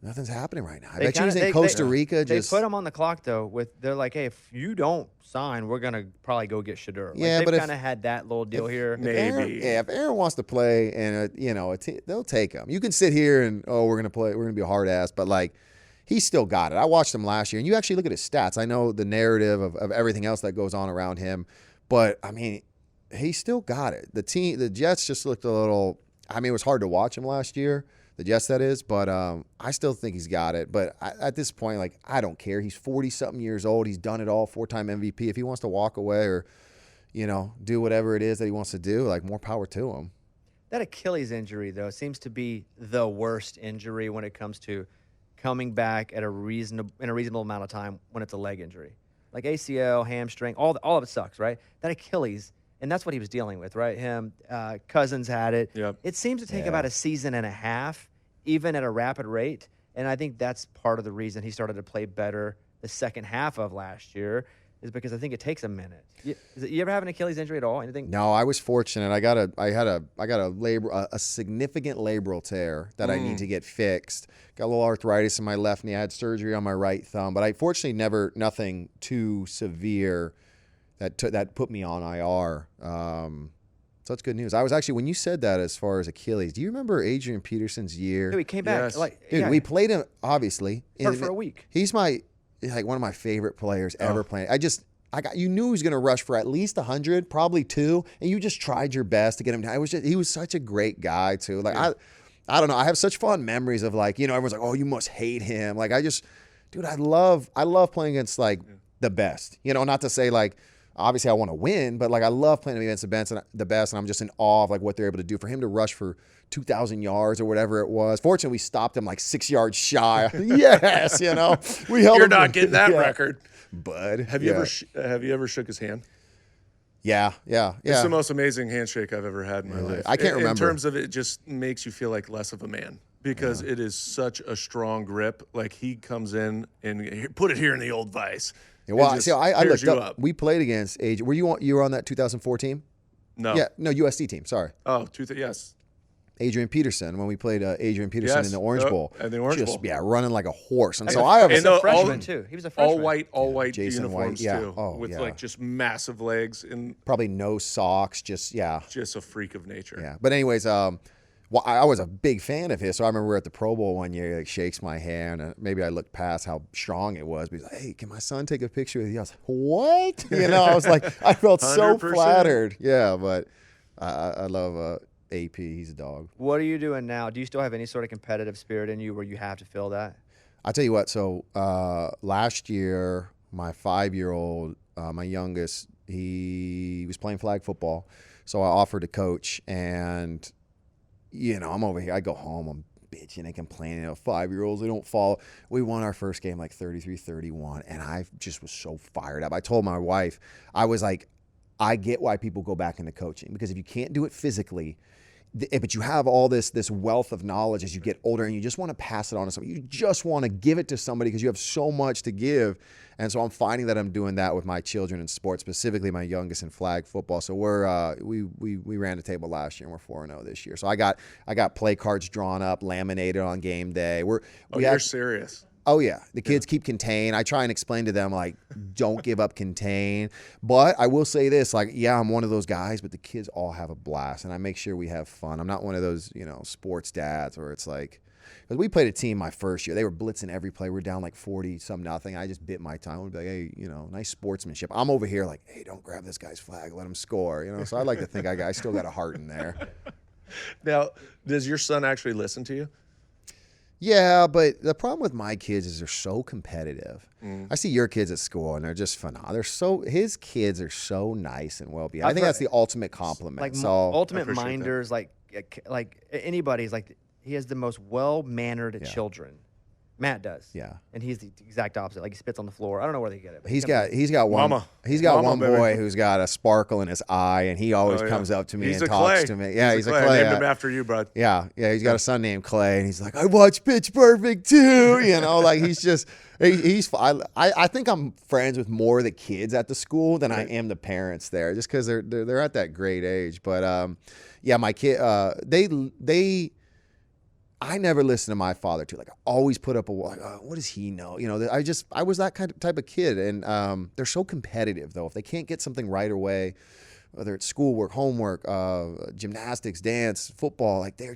nothing's happening right now. I bet you he's in Costa Rica. They put him on the clock, though. They're like, hey, if you don't sign, we're going to probably go get Shadur. Yeah, they've but kind of had that little deal here. Maybe. If Aaron wants to play, and they'll take him. You can sit here and we're going to play. We're going to be a hard ass, but like, he's still got it. I watched him last year, and you actually look at his stats. I know the narrative of everything else that goes on around him, but I mean, he still got it. The Jets just looked a little. I mean, it was hard to watch him last year. The Jets, that is, but I still think he's got it. But at this point, like, I don't care. He's 40-something years old. He's done it all, 4-time MVP. If he wants to walk away or, do whatever it is that he wants to do, like, more power to him. That Achilles injury, though, seems to be the worst injury when it comes to coming back in a reasonable amount of time when it's a leg injury. Like ACL, hamstring, all of it sucks, right? That Achilles. And that's what he was dealing with, right? Cousins had it. Yep. It seems to take about a season and a half, even at a rapid rate. And I think that's part of the reason he started to play better the second half of last year, is because I think it takes a minute. You ever have an Achilles injury at all? Anything? No, I was fortunate. I got a significant labral tear that I need to get fixed. Got a little arthritis in my left knee. I had surgery on my right thumb, but I fortunately nothing too severe that put me on IR. So that's good news. I was actually, when you said that as far as Achilles, do you remember Adrian Peterson's year? Dude, he came back. Yes. Dude, we played him, obviously. hurt for a week. He's one of my favorite players ever playing. You knew he was going to rush for at least 100, probably 2, and you just tried your best to get him down. He was such a great guy too. Like, I don't know. I have such fond memories of like, everyone's like, oh, you must hate him. Like dude, I love playing against like the best. Not to say like, obviously I want to win, but like I love playing against the best, and I'm just in awe of like what they're able to do. For him to rush for 2,000 yards or whatever it was. Fortunately, we stopped him like 6 yards shy. Yes, we held You're him. not getting that record, bud. Have you ever shook his hand? Yeah. It's the most amazing handshake I've ever had in my life. I can't remember. In terms of it just makes you feel like less of a man because it is such a strong grip. Like he comes in and put it here in the old vice. Yeah, well, just I tears looked you up. We played against Were you were on that 2004 team? No. Yeah, no, USD team. Sorry. Oh, yes. Adrian Peterson, when we played Adrian Peterson Yes. in the Orange Bowl. In the Orange Bowl. Yeah, running like a horse. And so And I have he was and a freshman too. He was a freshman. all white Jason uniforms White, yeah. too, Oh, with yeah. like just massive legs and probably no socks, just a freak of nature. Yeah. But anyways, I was a big fan of his. So I remember we were at the Pro Bowl one year. He like shakes my hand, and maybe I looked past how strong it was. But he's like, "Hey, can my son take a picture with you?" I was like, "What?" I was like, I felt so 100%. flattered. Yeah, but I love AP. He's a dog. What are you doing now? Do you still have any sort of competitive spirit in you where you have to feel that? I'll tell you what. So last year, my 5-year-old, my youngest, he was playing flag football. So I offered to coach, and I'm over here. I go home. I'm bitching and complaining. 5-year-olds, they don't follow. We won our first game like 33-31, and I just was so fired up. I told my wife, I was like, I get why people go back into coaching, because if you can't do it physically, but you have all this wealth of knowledge as you get older, and you just want to pass it on to somebody. You just want to give it to somebody because you have so much to give. And so I'm finding that I'm doing that with my children in sports, specifically my youngest in flag football. So we ran the table last year, and we're 4-0 this year. So I got play cards drawn up, laminated on game day. You're serious. Oh, yeah. The kids keep contain. I try and explain to them, like, don't give up contain. But I will say this, like, yeah, I'm one of those guys, but the kids all have a blast, and I make sure we have fun. I'm not one of those, sports dads where it's like, because we played a team my first year. They were blitzing every play. We're down like 40-0. I just bit my tongue. I'd be like, hey, nice sportsmanship. I'm over here like, hey, don't grab this guy's flag. Let him score. So I like to think I still got a heart in there. Now, does your son actually listen to you? Yeah, but the problem with my kids is they're so competitive. I see your kids at school, and they're just phenomenal. His kids are so nice and well-behaved. I think that's the ultimate compliment. Like so ultimate minders, like anybody's like he has the most well-mannered children. Matt does. Yeah. And he's the exact opposite. Like he spits on the floor. I don't know where they get it. But he's got one. Mama. He's got Mama, one baby. boy who's got a sparkle in his eye, and he always comes up to me He's and a talks Clay. to me. Yeah, he's a Clay. Clay. I named him after you, bud. Yeah. He's got a son named Clay, and he's like, I watch Pitch Perfect too. Like he's just I think I'm friends with more of the kids at the school than I am the parents there, just because they're at that great age. But yeah, my kid, I never listened to my father too. Like I always put up a wall. Like, what does he know? I was that type of kid, and they're so competitive though. If they can't get something right away, whether it's schoolwork, homework, gymnastics, dance, football, like they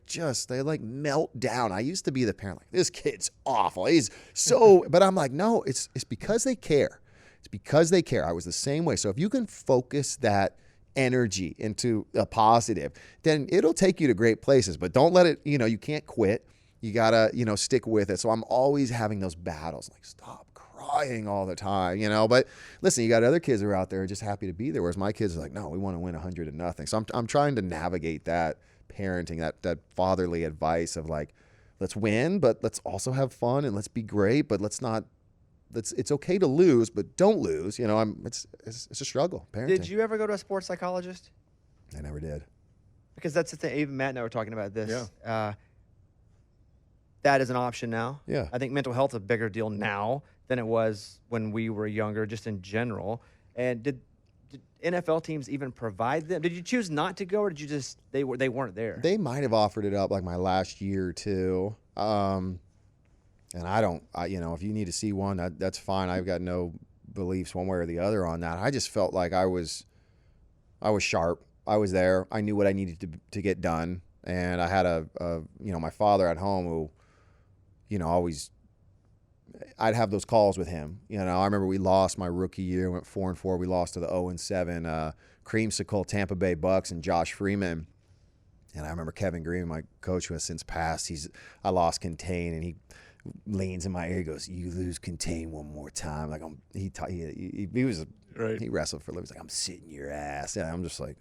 like melt down. I used to be the parent like, this kid's awful. He's so, but I'm like, no, it's because they care. It's because they care. I was the same way. So if you can focus that energy into a positive, then it'll take you to great places. But don't let it, you can't quit. You gotta, stick with it. So I'm always having those battles, like stop crying all the time, But listen, you got other kids who are out there just happy to be there, whereas my kids are like, no, we want to win 100-0. So I'm trying to navigate that parenting, that fatherly advice of like, let's win, but let's also have fun and let's be great, but let's not. It's okay to lose, but don't lose. It's a struggle. Parenting. Did you ever go to a sports psychologist? I never did. Because that's the thing. Even Matt and I were talking about this. Yeah. That is an option now. Yeah. I think mental health is a bigger deal now than it was when we were younger, just in general. And did NFL teams even provide them? Did you choose not to go, or did you just they weren't there? They might have offered it up like my last year or two. And if you need to see one, that's fine. I've got no beliefs one way or the other on that. I just felt like I was sharp. I was there. I knew what I needed to get done. And I had my father at home who, always, I'd have those calls with him. I remember we lost my rookie year, went 4-4. We lost to the 0-7 Creamsicle Tampa Bay Bucks and Josh Freeman. And I remember Kevin Green, my coach who has since passed, I lost contain, and he leans in my ear, he goes, "You lose contain one more time." Like he was Right. he wrestled for a living. He's like, "I'm sitting your ass." And I'm just like,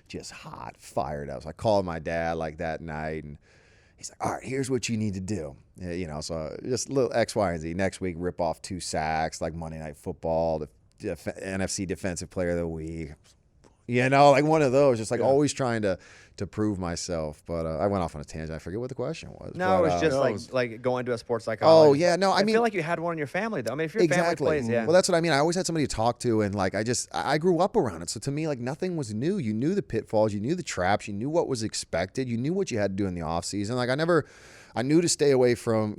just hot, fired up. So I called my dad like that night, and he's like, "All right, here's what you need to do." So just a little X, Y, and Z. Next week, rip off 2 sacks, like Monday Night Football, the NFC Defensive Player of the Week. Like one of those, just like always trying to prove myself. But I went off on a tangent. I forget what the question was. No, but, it was just no, it like was- like going to a sports psychologist. Oh, yeah. No, I mean, feel like you had one in your family, though. I mean, if your family exactly. plays, yeah. Well, that's what I mean. I always had somebody to talk to, and like I grew up around it. So to me, like nothing was new. You knew the pitfalls, you knew the traps, you knew what was expected, you knew what you had to do in the off season. Like I knew to stay away from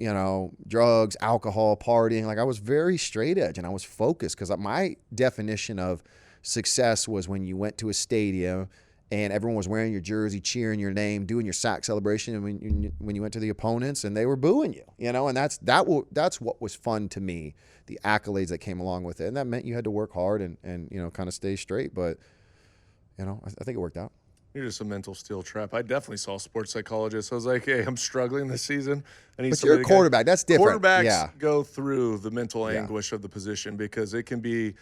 drugs, alcohol, partying. Like I was very straight edge, and I was focused because my definition of success was when you went to a stadium and everyone was wearing your jersey, cheering your name, doing your sack celebration, and when you went to the opponents and they were booing you, and that's what was fun to me, the accolades that came along with it, and that meant you had to work hard and kind of stay straight. But I think it worked out. You're just a mental steel trap. I definitely saw a sports psychologist. I was like, hey, I'm struggling this season. I need But you're a somebody to quarterback. That's different. Quarterbacks go through the mental anguish of the position because it can be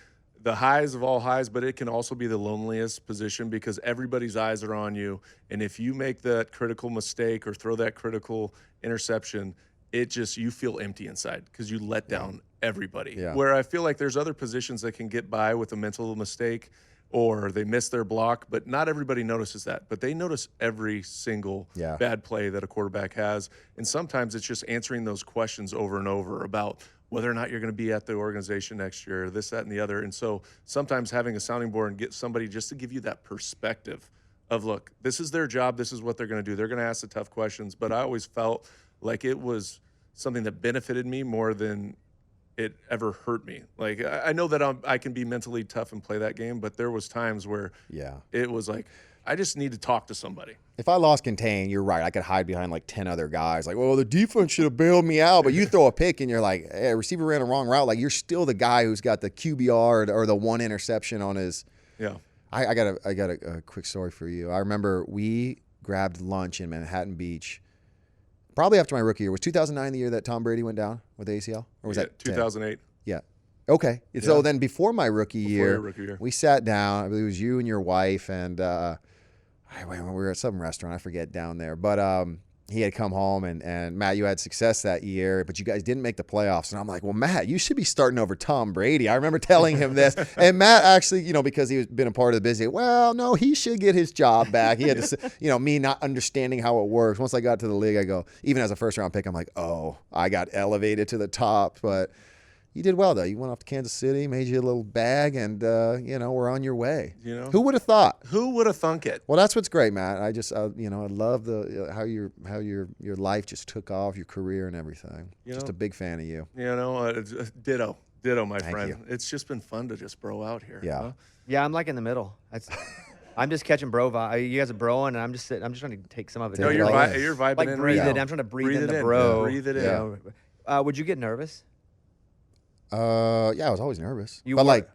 the highs of all highs, but it can also be the loneliest position because everybody's eyes are on you. And if you make that critical mistake or throw that critical interception, you feel empty inside because you let down everybody. Yeah. Where I feel like there's other positions that can get by with a mental mistake or they miss their block, but not everybody notices that. But they notice every single bad play that a quarterback has. And sometimes it's just answering those questions over and over about whether or not you're going to be at the organization next year, this, that, and the other. And so sometimes having a sounding board and get somebody just to give you that perspective of, look, this is their job, this is what they're going to do. They're going to ask the tough questions. But I always felt like it was something that benefited me more than it ever hurt me. Like, I know that I can be mentally tough and play that game, but there was times where it was like, I just need to talk to somebody. If I lost contain, you're right. I could hide behind like 10 other guys. Like, well, the defense should have bailed me out. But you throw a pick and you're like, hey, receiver ran a wrong route. Like, you're still the guy who's got the QBR or the one interception on his. Yeah. I got a quick story for you. I remember we grabbed lunch in Manhattan Beach, probably after my rookie year. Was 2009 the year that Tom Brady went down with ACL? Or was that 2008? Yeah. Okay. So then before my rookie your year, rookie year, we sat down. I believe it was you and your wife, and we were at some restaurant, I forget, down there. But he had come home, and Matt, you had success that year, but you guys didn't make the playoffs. And I'm like, well, Matt, you should be starting over Tom Brady. I remember telling him this. And Matt actually, because he was been a part of the business, well, no, he should get his job back. He had to, me not understanding how it works. Once I got to the league, I go, even as a first-round pick, I'm like, oh, I got elevated to the top. But you did well, though. You went off to Kansas City, made you a little bag, and, we're on your way. Who would have thought? Who would have thunk it? Well, that's what's great, Matt. I just, I love how your life just took off, your career and everything. Just a big fan of you. Ditto, my friend. you. It's just been fun to just bro out here. Yeah. Huh? Yeah, I'm like in the middle. I'm just catching bro vibe. You guys are broing, and I'm just trying to take some of it. No, No, Take you're, it all in. you're vibing like in breathe right it. now. I'm trying to breathe in it the in. bro. Breathe it in. Would you get nervous? Yeah, I was always nervous. You but were?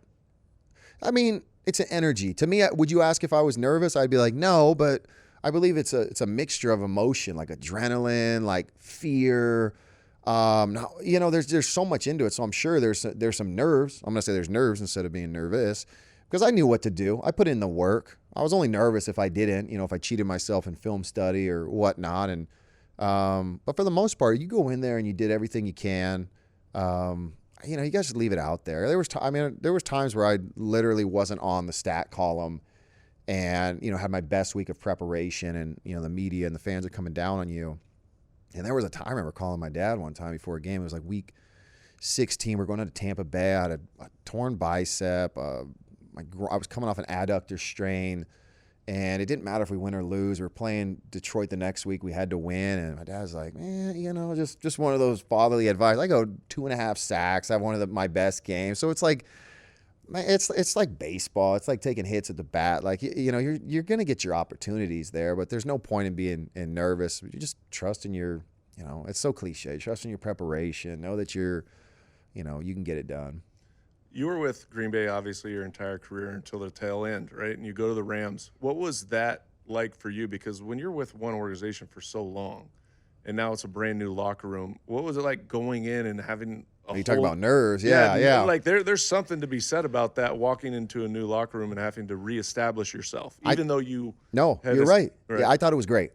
It's an energy. To me, would you ask if I was nervous? I'd be like, no, but I believe it's a mixture of emotion, like adrenaline, like fear. There's so much into it. So I'm sure there's some nerves. I'm gonna say there's nerves instead of being nervous, because I knew what to do. I put in the work. I was only nervous if I didn't. If I cheated myself in film study or whatnot. And but for the most part, you go in there and you did everything you can. You guys just leave it out there. There was times where I literally wasn't on the stat column, and had my best week of preparation, and the media and the fans are coming down on you. And there was a time I remember calling my dad one time before a game. It was like week 16. We're going to Tampa Bay. I had a torn bicep. I was coming off an adductor strain. And it didn't matter if we win or lose. We were playing Detroit the next week. We had to win. And my dad's like, just one of those fatherly advice. I go 2.5 sacks. I have one of my best games. So it's like, it's like baseball. It's like taking hits at the bat. Like, you're going to get your opportunities there, but there's no point in being nervous. You just trust in your, it's so cliche. Trust in your preparation. Know that you can get it done. You were with Green Bay, obviously, your entire career until the tail end, right? And you go to the Rams. What was that like for you? Because when you're with one organization for so long, and now it's a brand new locker room, what was it like going in and having You talk about nerves. Yeah. Like there's something to be said about that, walking into a new locker room and having to reestablish yourself, even though you. No, you're right. Yeah, I thought it was great.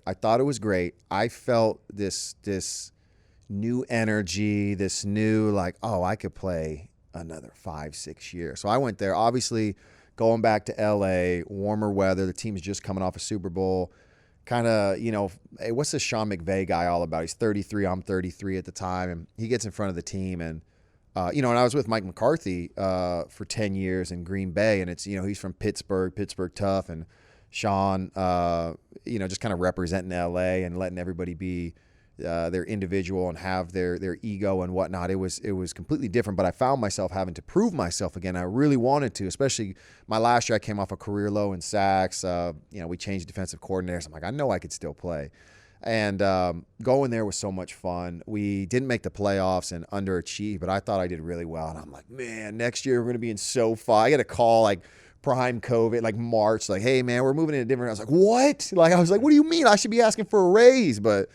I felt this new energy, this new like, oh, I could play another 5-6 years. So I went there. Obviously, going back to LA, warmer weather. The team's just coming off a Super Bowl. Kind of, hey, what's this Sean McVay guy all about? He's 33. I'm 33 at the time. And he gets in front of the team. And, and I was with Mike McCarthy for 10 years in Green Bay. And it's, he's from Pittsburgh tough. And Sean, just kind of representing LA and letting everybody be their individual and have their ego and whatnot. It was completely different, but I found myself having to prove myself again. I really wanted to, especially my last year. I came off a career low in sacks. We changed defensive coordinators. I'm like, I know I could still play. And going there was so much fun. We didn't make the playoffs and underachieved, but I thought I did really well. And I'm like, man, next year we're going to be in SoFi. I get a call like prime COVID, like March, like, hey, man, we're moving in a different. I was like, what? Like, I was like, what do you mean? I should be asking for a raise. But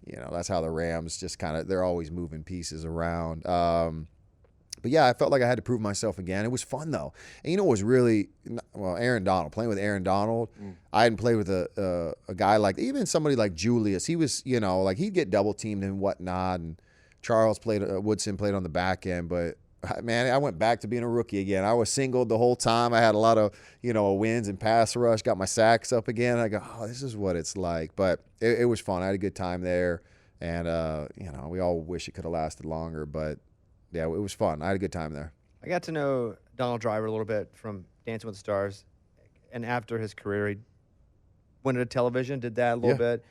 that's how the Rams just they're always moving pieces around. But yeah, I felt like I had to prove myself again. It was fun though. And it was really, Aaron Donald, playing with Aaron Donald. I hadn't played with a guy like, even somebody like Julius. He was, like he'd get double teamed and whatnot. And Charles Woodson played on the back end. But man, I went back to being a rookie again. I was singled the whole time. I had a lot of, wins and pass rush, got my sacks up again. I go, oh, this is what it's like. But it was fun. I had a good time there. And, we all wish it could have lasted longer. But, yeah, it was fun. I had a good time there. I got to know Donald Driver a little bit from Dancing with the Stars. And after his career, he went into television, did that a little bit.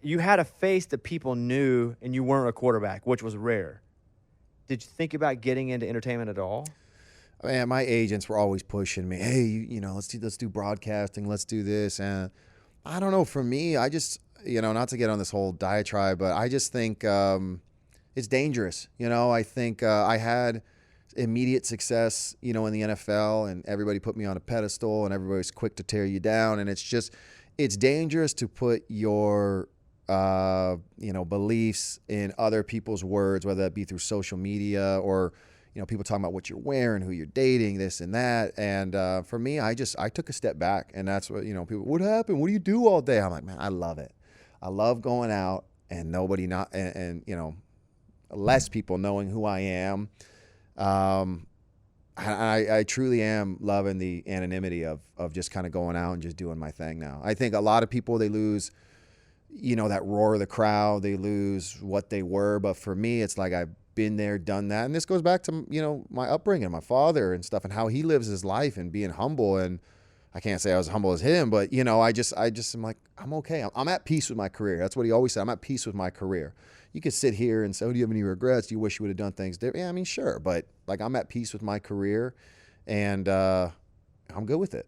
You had a face that people knew, and you weren't a quarterback, which was rare. Did you think about getting into entertainment at all? Man, my agents were always pushing me. Hey, let's do broadcasting. Let's do this. And I don't know. For me, I just, not to get on this whole diatribe, but I just think it's dangerous. I think I had immediate success, in the NFL, and everybody put me on a pedestal, and everybody's quick to tear you down. And it's dangerous to put your beliefs in other people's words, whether that be through social media or, people talking about what you're wearing, who you're dating, this and that. And for me, I took a step back, and that's what, people, what happened? What do you do all day? I'm like, man, I love it. I love going out and less people knowing who I am. I truly am loving the anonymity of just kind of going out and just doing my thing now. I think a lot of people, they lose that roar of the crowd, they lose what they were. But for me, it's like I've been there, done that. And this goes back to, my upbringing, my father and stuff, and how he lives his life and being humble. And I can't say I was humble as him, but, I just am like, I'm okay. I'm at peace with my career. That's what he always said. I'm at peace with my career. You could sit here and say, oh, do you have any regrets? Do you wish you would have done things different? Yeah, I mean, sure. But like, I'm at peace with my career, and I'm good with it.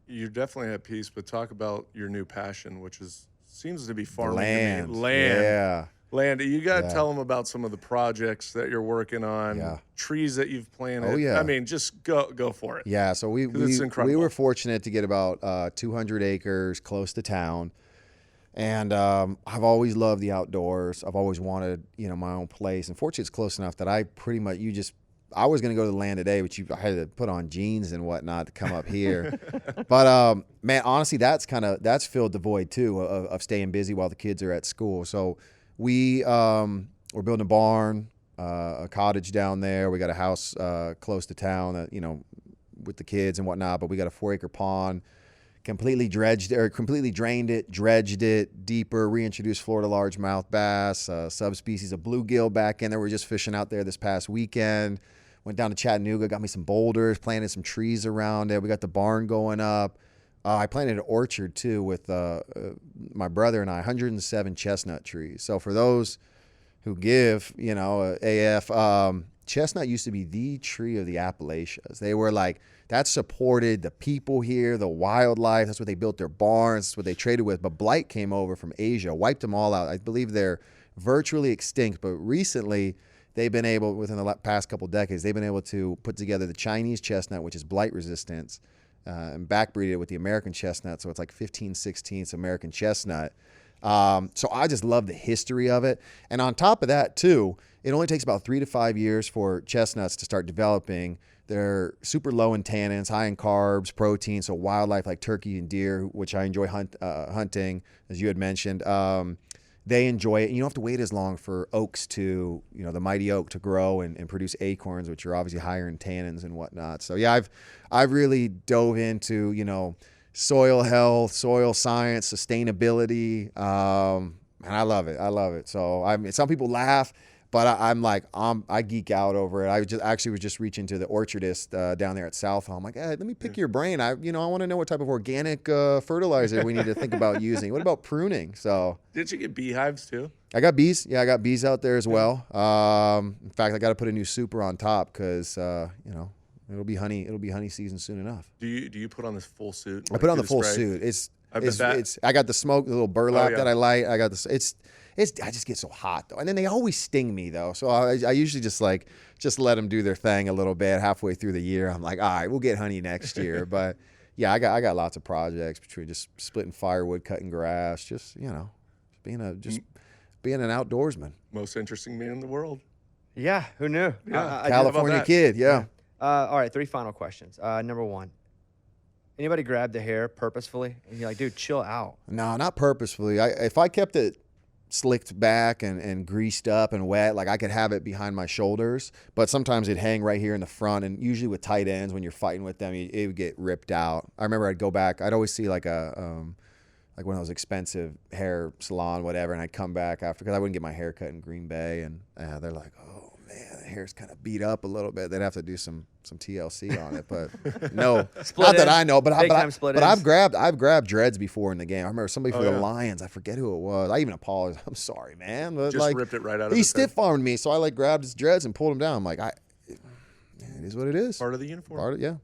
You're definitely at peace, but talk about your new passion, which seems to be farming. Land. Yeah. Land. You got to tell them about some of the projects that you're working on, trees that you've planted. Oh, yeah. I mean, just go for it. Yeah, so we were fortunate to get about 200 acres close to town. And I've always loved the outdoors. I've always wanted, my own place. And fortunately, it's close enough that I pretty much, I was going to go to the land today, but I had to put on jeans and whatnot to come up here. But, man, honestly, that's filled the void, too, of staying busy while the kids are at school. So we're building a barn, a cottage down there. We got a house close to town that, with the kids and whatnot. But we got a 4-acre pond. Completely drained it, dredged it deeper, reintroduced Florida largemouth bass, subspecies of bluegill back in there. We're just fishing out there this past weekend. Went down to Chattanooga, got me some boulders, planted some trees around it. We got the barn going up. I planted an orchard too with my brother and I, 107 chestnut trees. So for those who give, AF, chestnut used to be the tree of the Appalachians. They were like, that supported the people here, the wildlife. That's what they built their barns. That's what they traded with. But blight came over from Asia, wiped them all out. I believe they're virtually extinct. But recently, they've been able, within the past couple decades, they've been able to put together the Chinese chestnut, which is blight resistant, and backbreed it with the American chestnut, so it's like 15/16 American chestnut. So I just love the history of it. And on top of that, too, it only takes about 3 to 5 years for chestnuts to start developing. They're super low in tannins, high in carbs, protein, so wildlife like turkey and deer, which I enjoy hunting, as you had mentioned, they enjoy it. And you don't have to wait as long for oaks to, the mighty oak to grow and produce acorns, which are obviously higher in tannins and whatnot. So, yeah, I've really dove into, soil health, soil science, sustainability, and I love it. So, some people laugh, but I geek out over it. I was just reaching to the orchardist down there at Southall. I'm like, hey, let me pick your brain. I want to know what type of organic fertilizer we need to think about using. What about pruning? So, Did you get beehives too? I got bees. Yeah, I got bees out there as well. In fact, I got to put a new super on top because it'll be honey season soon enough. Do you put on this full suit? I put on the full suit. I got the smoke, the little burlap that I light. I got this. I just get so hot though, and then they always sting me though. So I usually just let them do their thing a little bit. Halfway through the year, I'm like, all right, we'll get honey next year. But yeah, I got lots of projects between just splitting firewood, cutting grass, just being an outdoorsman. Most interesting man in the world. Yeah, who knew? Yeah. California kid. Yeah. All right, 3 final questions. Number 1. Anybody grab the hair purposefully? And you're like, dude, chill out. No, not purposefully. If I kept it slicked back and greased up and wet, like I could have it behind my shoulders, but sometimes it'd hang right here in the front, and usually with tight ends, when you're fighting with them, it would get ripped out. I remember I'd go back, I'd always see like one of those expensive hair salon, whatever, and I'd come back after, because I wouldn't get my hair cut in Green Bay, and they're like, oh man, the hair's kind of beat up a little bit. They'd have to do some TLC on it, but no, not that I know. But I've grabbed dreads before in the game. I remember somebody for the Lions. I forget who it was. I even apologized. I'm sorry, man. But just ripped it right out of he stiff armed me, so I grabbed his dreads and pulled him down. I'm like, it is what it is. Part of the uniform. Yeah.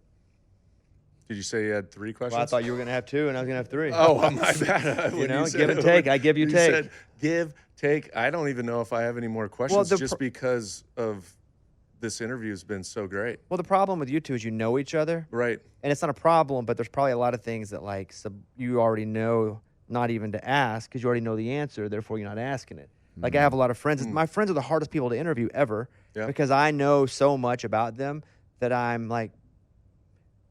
Did you say you had 3 questions? Well, I thought you were going to have 2, and I was going to have 3. Oh, my bad. Give and take. I give you take. Said give, take. I don't even know if I have any more questions, just because of this interview has been so great. Well, the problem with you two is you know each other. Right. And it's not a problem, but there's probably a lot of things that you already know not even to ask because you already know the answer, therefore you're not asking it. Like I have a lot of friends. My friends are the hardest people to interview ever because I know so much about them that I'm like,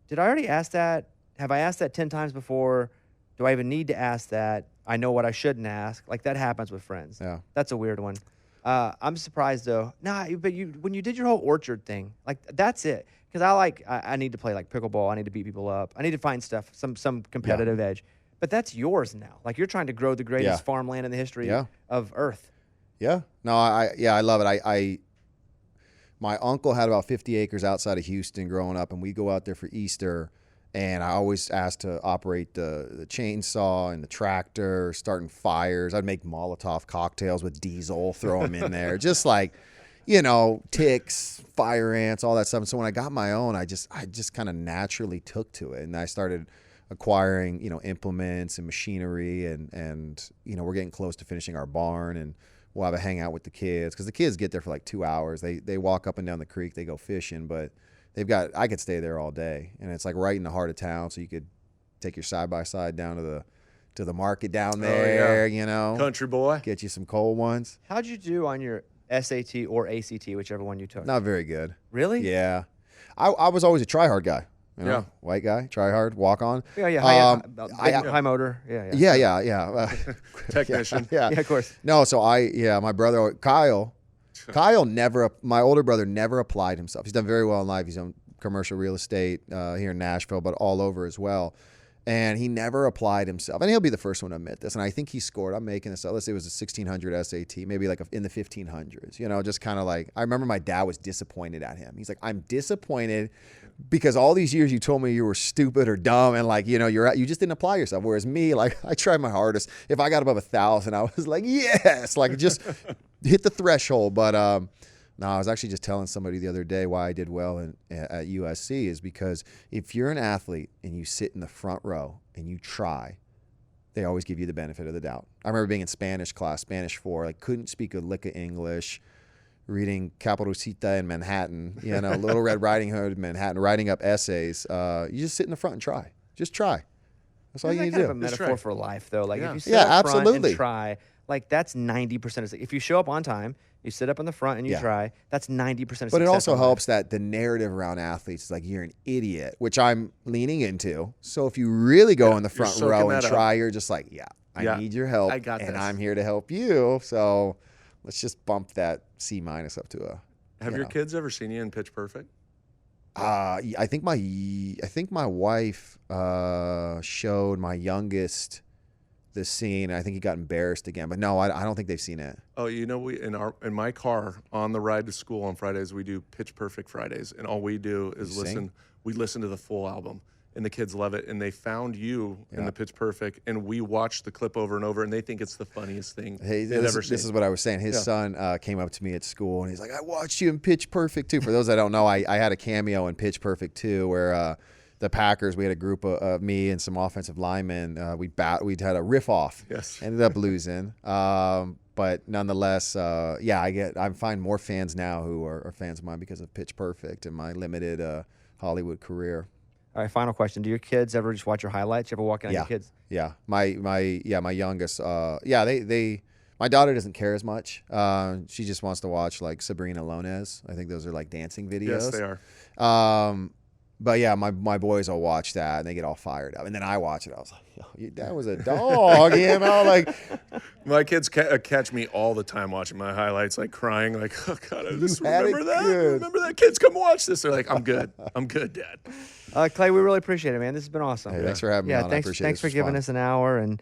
did I already ask that? Have I asked that 10 times before? Do I even need to ask that? I know what I shouldn't ask. Like that happens with friends. Yeah. That's a weird one. I'm surprised though. But when you did your whole orchard thing, like that's it. Because I need to play like pickleball. I need to beat people up. I need to find stuff, some competitive edge. But that's yours now. Like you're trying to grow the greatest farmland in the history of Earth. Yeah. No, I love it. My uncle had about 50 acres outside of Houston growing up, and we go out there for Easter. And I always asked to operate the chainsaw and the tractor, starting fires. I'd make Molotov cocktails with diesel, throw them in there. Just like, ticks, fire ants, all that stuff. And so when I got my own, I just kind of naturally took to it. And I started acquiring, implements and machinery. And we're getting close to finishing our barn. And we'll have a hangout with the kids. Because the kids get there for like 2 hours. They walk up and down the creek. They go fishing. But I could stay there all day, and it's like right in the heart of town, so you could take your side-by-side down to the market down there, Country boy. Get you some cold ones. How'd you do on your SAT or ACT, whichever one you took? Not very good. Really? Yeah. I was always a try-hard guy. White guy, try hard, walk on. Yeah. High motor. Yeah. Technician. Yeah, of course. No, so my brother, Kyle my older brother never applied himself. He's done very well in life. He's done commercial real estate here in Nashville, but all over as well. And he never applied himself. And he'll be the first one to admit this. And I think he scored, I'm making this up, let's say it was a 1600 SAT, maybe like in the 1500s, just kind of like, I remember my dad was disappointed at him. He's like, I'm disappointed because all these years you told me you were stupid or dumb and like, you just didn't apply yourself. Whereas me, like I tried my hardest. If I got above 1,000, I was like, yes, like just hit the threshold. But no, I was actually just telling somebody the other day why I did well at USC is because if you're an athlete and you sit in the front row and you try, they always give you the benefit of the doubt. I remember being in Spanish class, Spanish 4, like couldn't speak a lick of English, reading Caperucita in Manhattan, Little Red Riding Hood in Manhattan, writing up essays. You just sit in the front and try. Just try. That's all you Isn't need that to kind of do. a metaphor for life, though? Like, if you sit Yeah, up front absolutely. and try, like, that's 90% of it. If you show up on time, you sit up in the front and you try, that's 90% of success. But it also in life. helps that the narrative around athletes is like, you're an idiot, which I'm leaning into. So if you really go in the front row and try, you're just like, I need your help. I got and this. I'm here to help you. So let's just bump that C- up to a. Have your kids ever seen you in Pitch Perfect? I think my wife showed my youngest the scene. I think he got embarrassed again, but no, I don't think they've seen it. Oh, we in my car on the ride to school on Fridays, we do Pitch Perfect Fridays, and all we do is listen. We listen to the full album, and the kids love it. And they found you in the Pitch Perfect, and we watch the clip over and over, and they think it's the funniest thing they've ever seen. This is what I was saying. His son came up to me at school, and he's like, "I watched you in Pitch Perfect too." For those that don't know, I had a cameo in Pitch Perfect too, where the Packers, we had a group of me and some offensive linemen. We'd had a riff off. Yes. Ended up losing. But nonetheless, I find more fans now who are fans of mine because of Pitch Perfect and my limited Hollywood career. All right, final question. Do your kids ever just watch your highlights? You ever walk in on your kids? Yeah. My youngest, my daughter doesn't care as much. She just wants to watch like Sabrina Lones. I think those are like dancing videos. Yes, they are. But yeah, my boys will watch that and they get all fired up. And then I watch it. I was like, yo, that was a dog, like. My kids catch me all the time watching my highlights, like crying, like, oh God, I just had it remember that. good. Remember that? Kids, come watch this. They're like, I'm good, Dad. Clay, we really appreciate it, man. This has been awesome. Hey, thanks for having me on. I appreciate it. Thanks for giving us an hour, and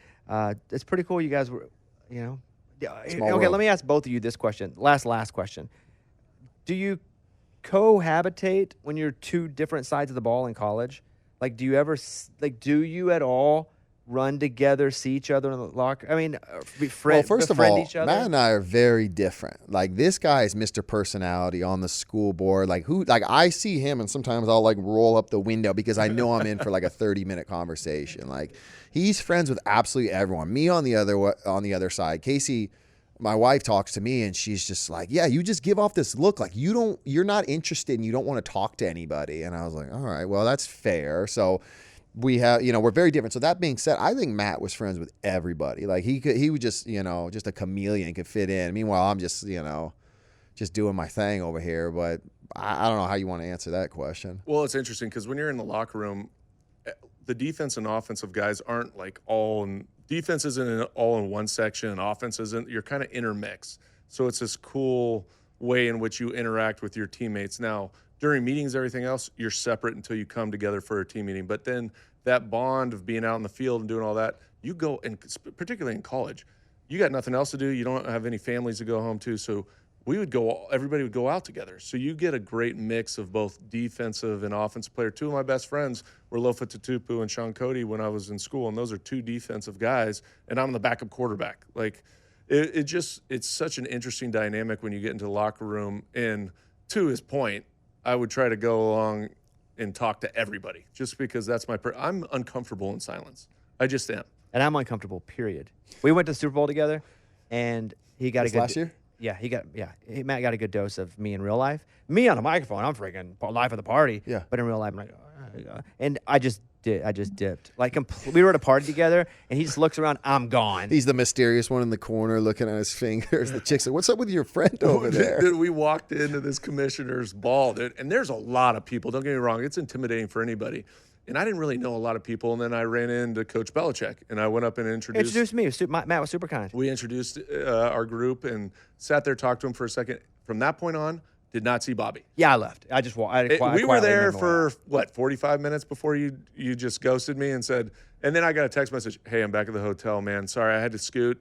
it's pretty cool. You guys were, Small okay, world. let me ask both of you this question. Last question. Do you cohabitate when you're two different sides of the ball in college? Like, do you at all run together, see each other in the locker? I mean, Well, first of all, each other? Matt and I are very different. Like, this guy is Mr. Personality on the school board. Like, I see him and sometimes I'll like roll up the window because I know I'm in for like a 30-minute conversation. Like, he's friends with absolutely everyone. Me on the other side, Casey, my wife, talks to me and she's just like, yeah, you just give off this look like you're not interested and you don't want to talk to anybody. And I was like, all right, well, that's fair. So we have, we're very different. So that being said, I think Matt was friends with everybody. Like he was just, just a chameleon, could fit in. Meanwhile, I'm just, just doing my thing over here. But I don't know how you want to answer that question. Well, it's interesting because when you're in the locker room, the defense and offensive guys aren't like defense isn't all in one section and offense isn't. You're kind of intermixed. So it's this cool way in which you interact with your teammates. Now, during meetings, everything else, you're separate until you come together for a team meeting. But then that bond of being out in the field and doing all that, you go, and particularly in college, you got nothing else to do. You don't have any families to go home to. So everybody would go out together. So you get a great mix of both defensive and offensive player. Two of my best friends were Lofa Tutupu and Sean Cody when I was in school, and those are two defensive guys, and I'm the backup quarterback. Like, it's such an interesting dynamic when you get into the locker room. And to his point, I would try to go along and talk to everybody just because that's I'm uncomfortable in silence. I just am. And I'm uncomfortable, period. We went to the Super Bowl together, and he got a good Last year? Yeah, Matt got a good dose of me in real life. Me on a microphone, I'm freaking life of the party. Yeah. But in real life, I'm like, and I just dipped. Like, we were at a party together, and he just looks around. I'm gone. He's the mysterious one in the corner looking at his fingers. The chick's like, what's up with your friend over there? Dude, we walked into this commissioner's ball, dude, and there's a lot of people. Don't get me wrong. It's intimidating for anybody. And I didn't really know a lot of people. And then I ran into Coach Belichick, and I went up and introduced me. Matt was super kind. We introduced our group and sat there, talked to him for a second. From that point on, did not see Bobby. Yeah, I left. I just walked. We were there for, 45 minutes before you just ghosted me and said, and then I got a text message, hey, I'm back at the hotel, man. Sorry, I had to scoot.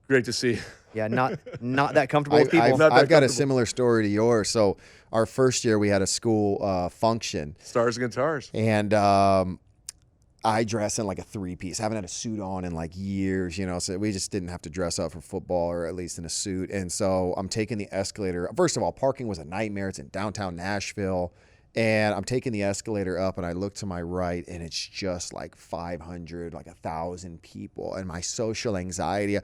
Great to see you. Yeah, not that comfortable with people. I've got a similar story to yours. So our first year, we had a school function. Stars and Guitars. And I dress in like a three-piece. I haven't had a suit on in like years, so we just didn't have to dress up for football or at least in a suit. And so I'm taking the escalator. First of all, parking was a nightmare. It's in downtown Nashville. And I'm taking the escalator up, and I look to my right, and it's just like 500, like 1,000 people. And my social anxiety,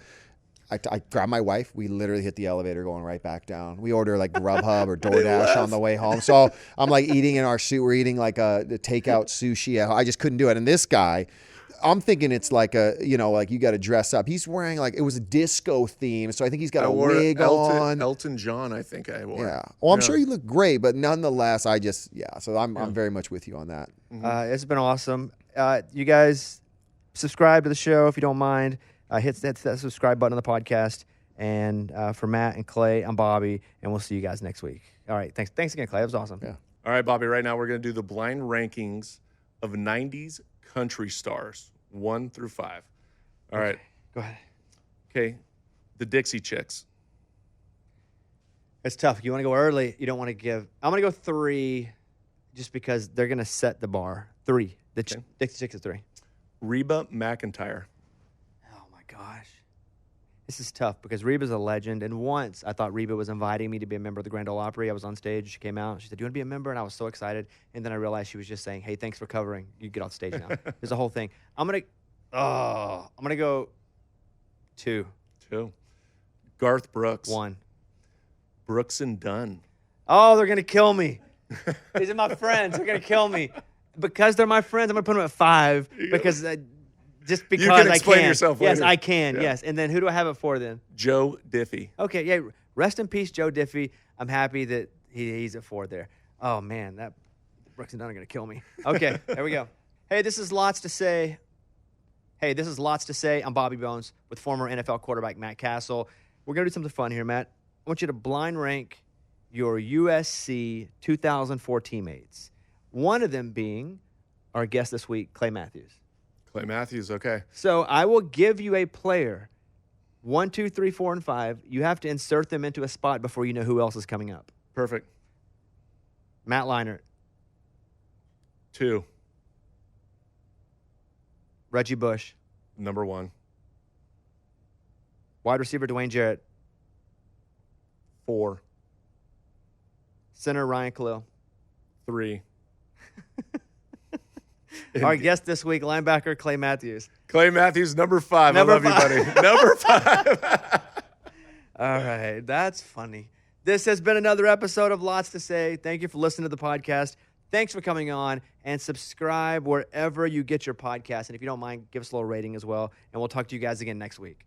I grabbed my wife. We literally hit the elevator going right back down. We order like Grubhub or DoorDash on the way home. So I'm like eating in our suit. We're eating like the takeout sushi. I just couldn't do it. And this guy, I'm thinking it's like like you got to dress up. He's wearing like, it was a disco theme. So I think he's got a wig on. Elton John, I think I wore. Yeah. Well, I'm sure you look great, but nonetheless, so I'm very much with you on that. It's been awesome. You guys subscribe to the show if you don't mind. Hit that subscribe button on the podcast. And for Matt and Clay, I'm Bobby, and we'll see you guys next week. All right. Thanks again, Clay. It was awesome. Yeah. All right, Bobby, right now we're going to do the blind rankings of 90s country stars, 1 through 5. All right. Go ahead. Okay. The Dixie Chicks. It's tough. You want to go early. You don't want to give. I'm going to go 3 just because they're going to set the bar. 3. Dixie Chicks is 3. Reba McEntire. Oh, my gosh. This is tough because Reba's a legend. And once I thought Reba was inviting me to be a member of the Grand Ole Opry. I was on stage. She came out. She said, "Do you want to be a member?" And I was so excited. And then I realized she was just saying, "Hey, thanks for covering. You get off stage now." There's a whole thing. I'm going to go 2. 2. Garth Brooks. 1. Brooks and Dunn. Oh, they're going to kill me. These are my friends. They're going to kill me. Because they're my friends, I'm going to put them at 5 because just because you can explain I can. yourself yes, later. I can. Yeah. Yes. And then who do I have it for then? Joe Diffie. Okay, yeah. Rest in peace, Joe Diffie. I'm happy that he's at 4 there. Oh, man, that Brooks and Dunn are going to kill me. Okay, there we go. Hey, this is Lots to Say. I'm Bobby Bones with former NFL quarterback Matt Cassel. We're going to do something fun here, Matt. I want you to blind rank your USC 2004 teammates. One of them being our guest this week, Clay Matthews. Clay Matthews, okay. So I will give you a player, 1, 2, 3, 4, and 5. You have to insert them into a spot before you know who else is coming up. Perfect. Matt Leinart, 2. Reggie Bush, Number 1. wide receiver Dwayne Jarrett, 4. center Ryan Khalil. 3. Our guest this week, linebacker Clay Matthews. Clay Matthews, number 5. Number I love 5. you, buddy. Number 5. All right, that's funny. This has been another episode of Lots to Say. Thank you for listening to the podcast. Thanks for coming on, and subscribe wherever you get your podcast. And if you don't mind, give us a little rating as well, and we'll talk to you guys again next week.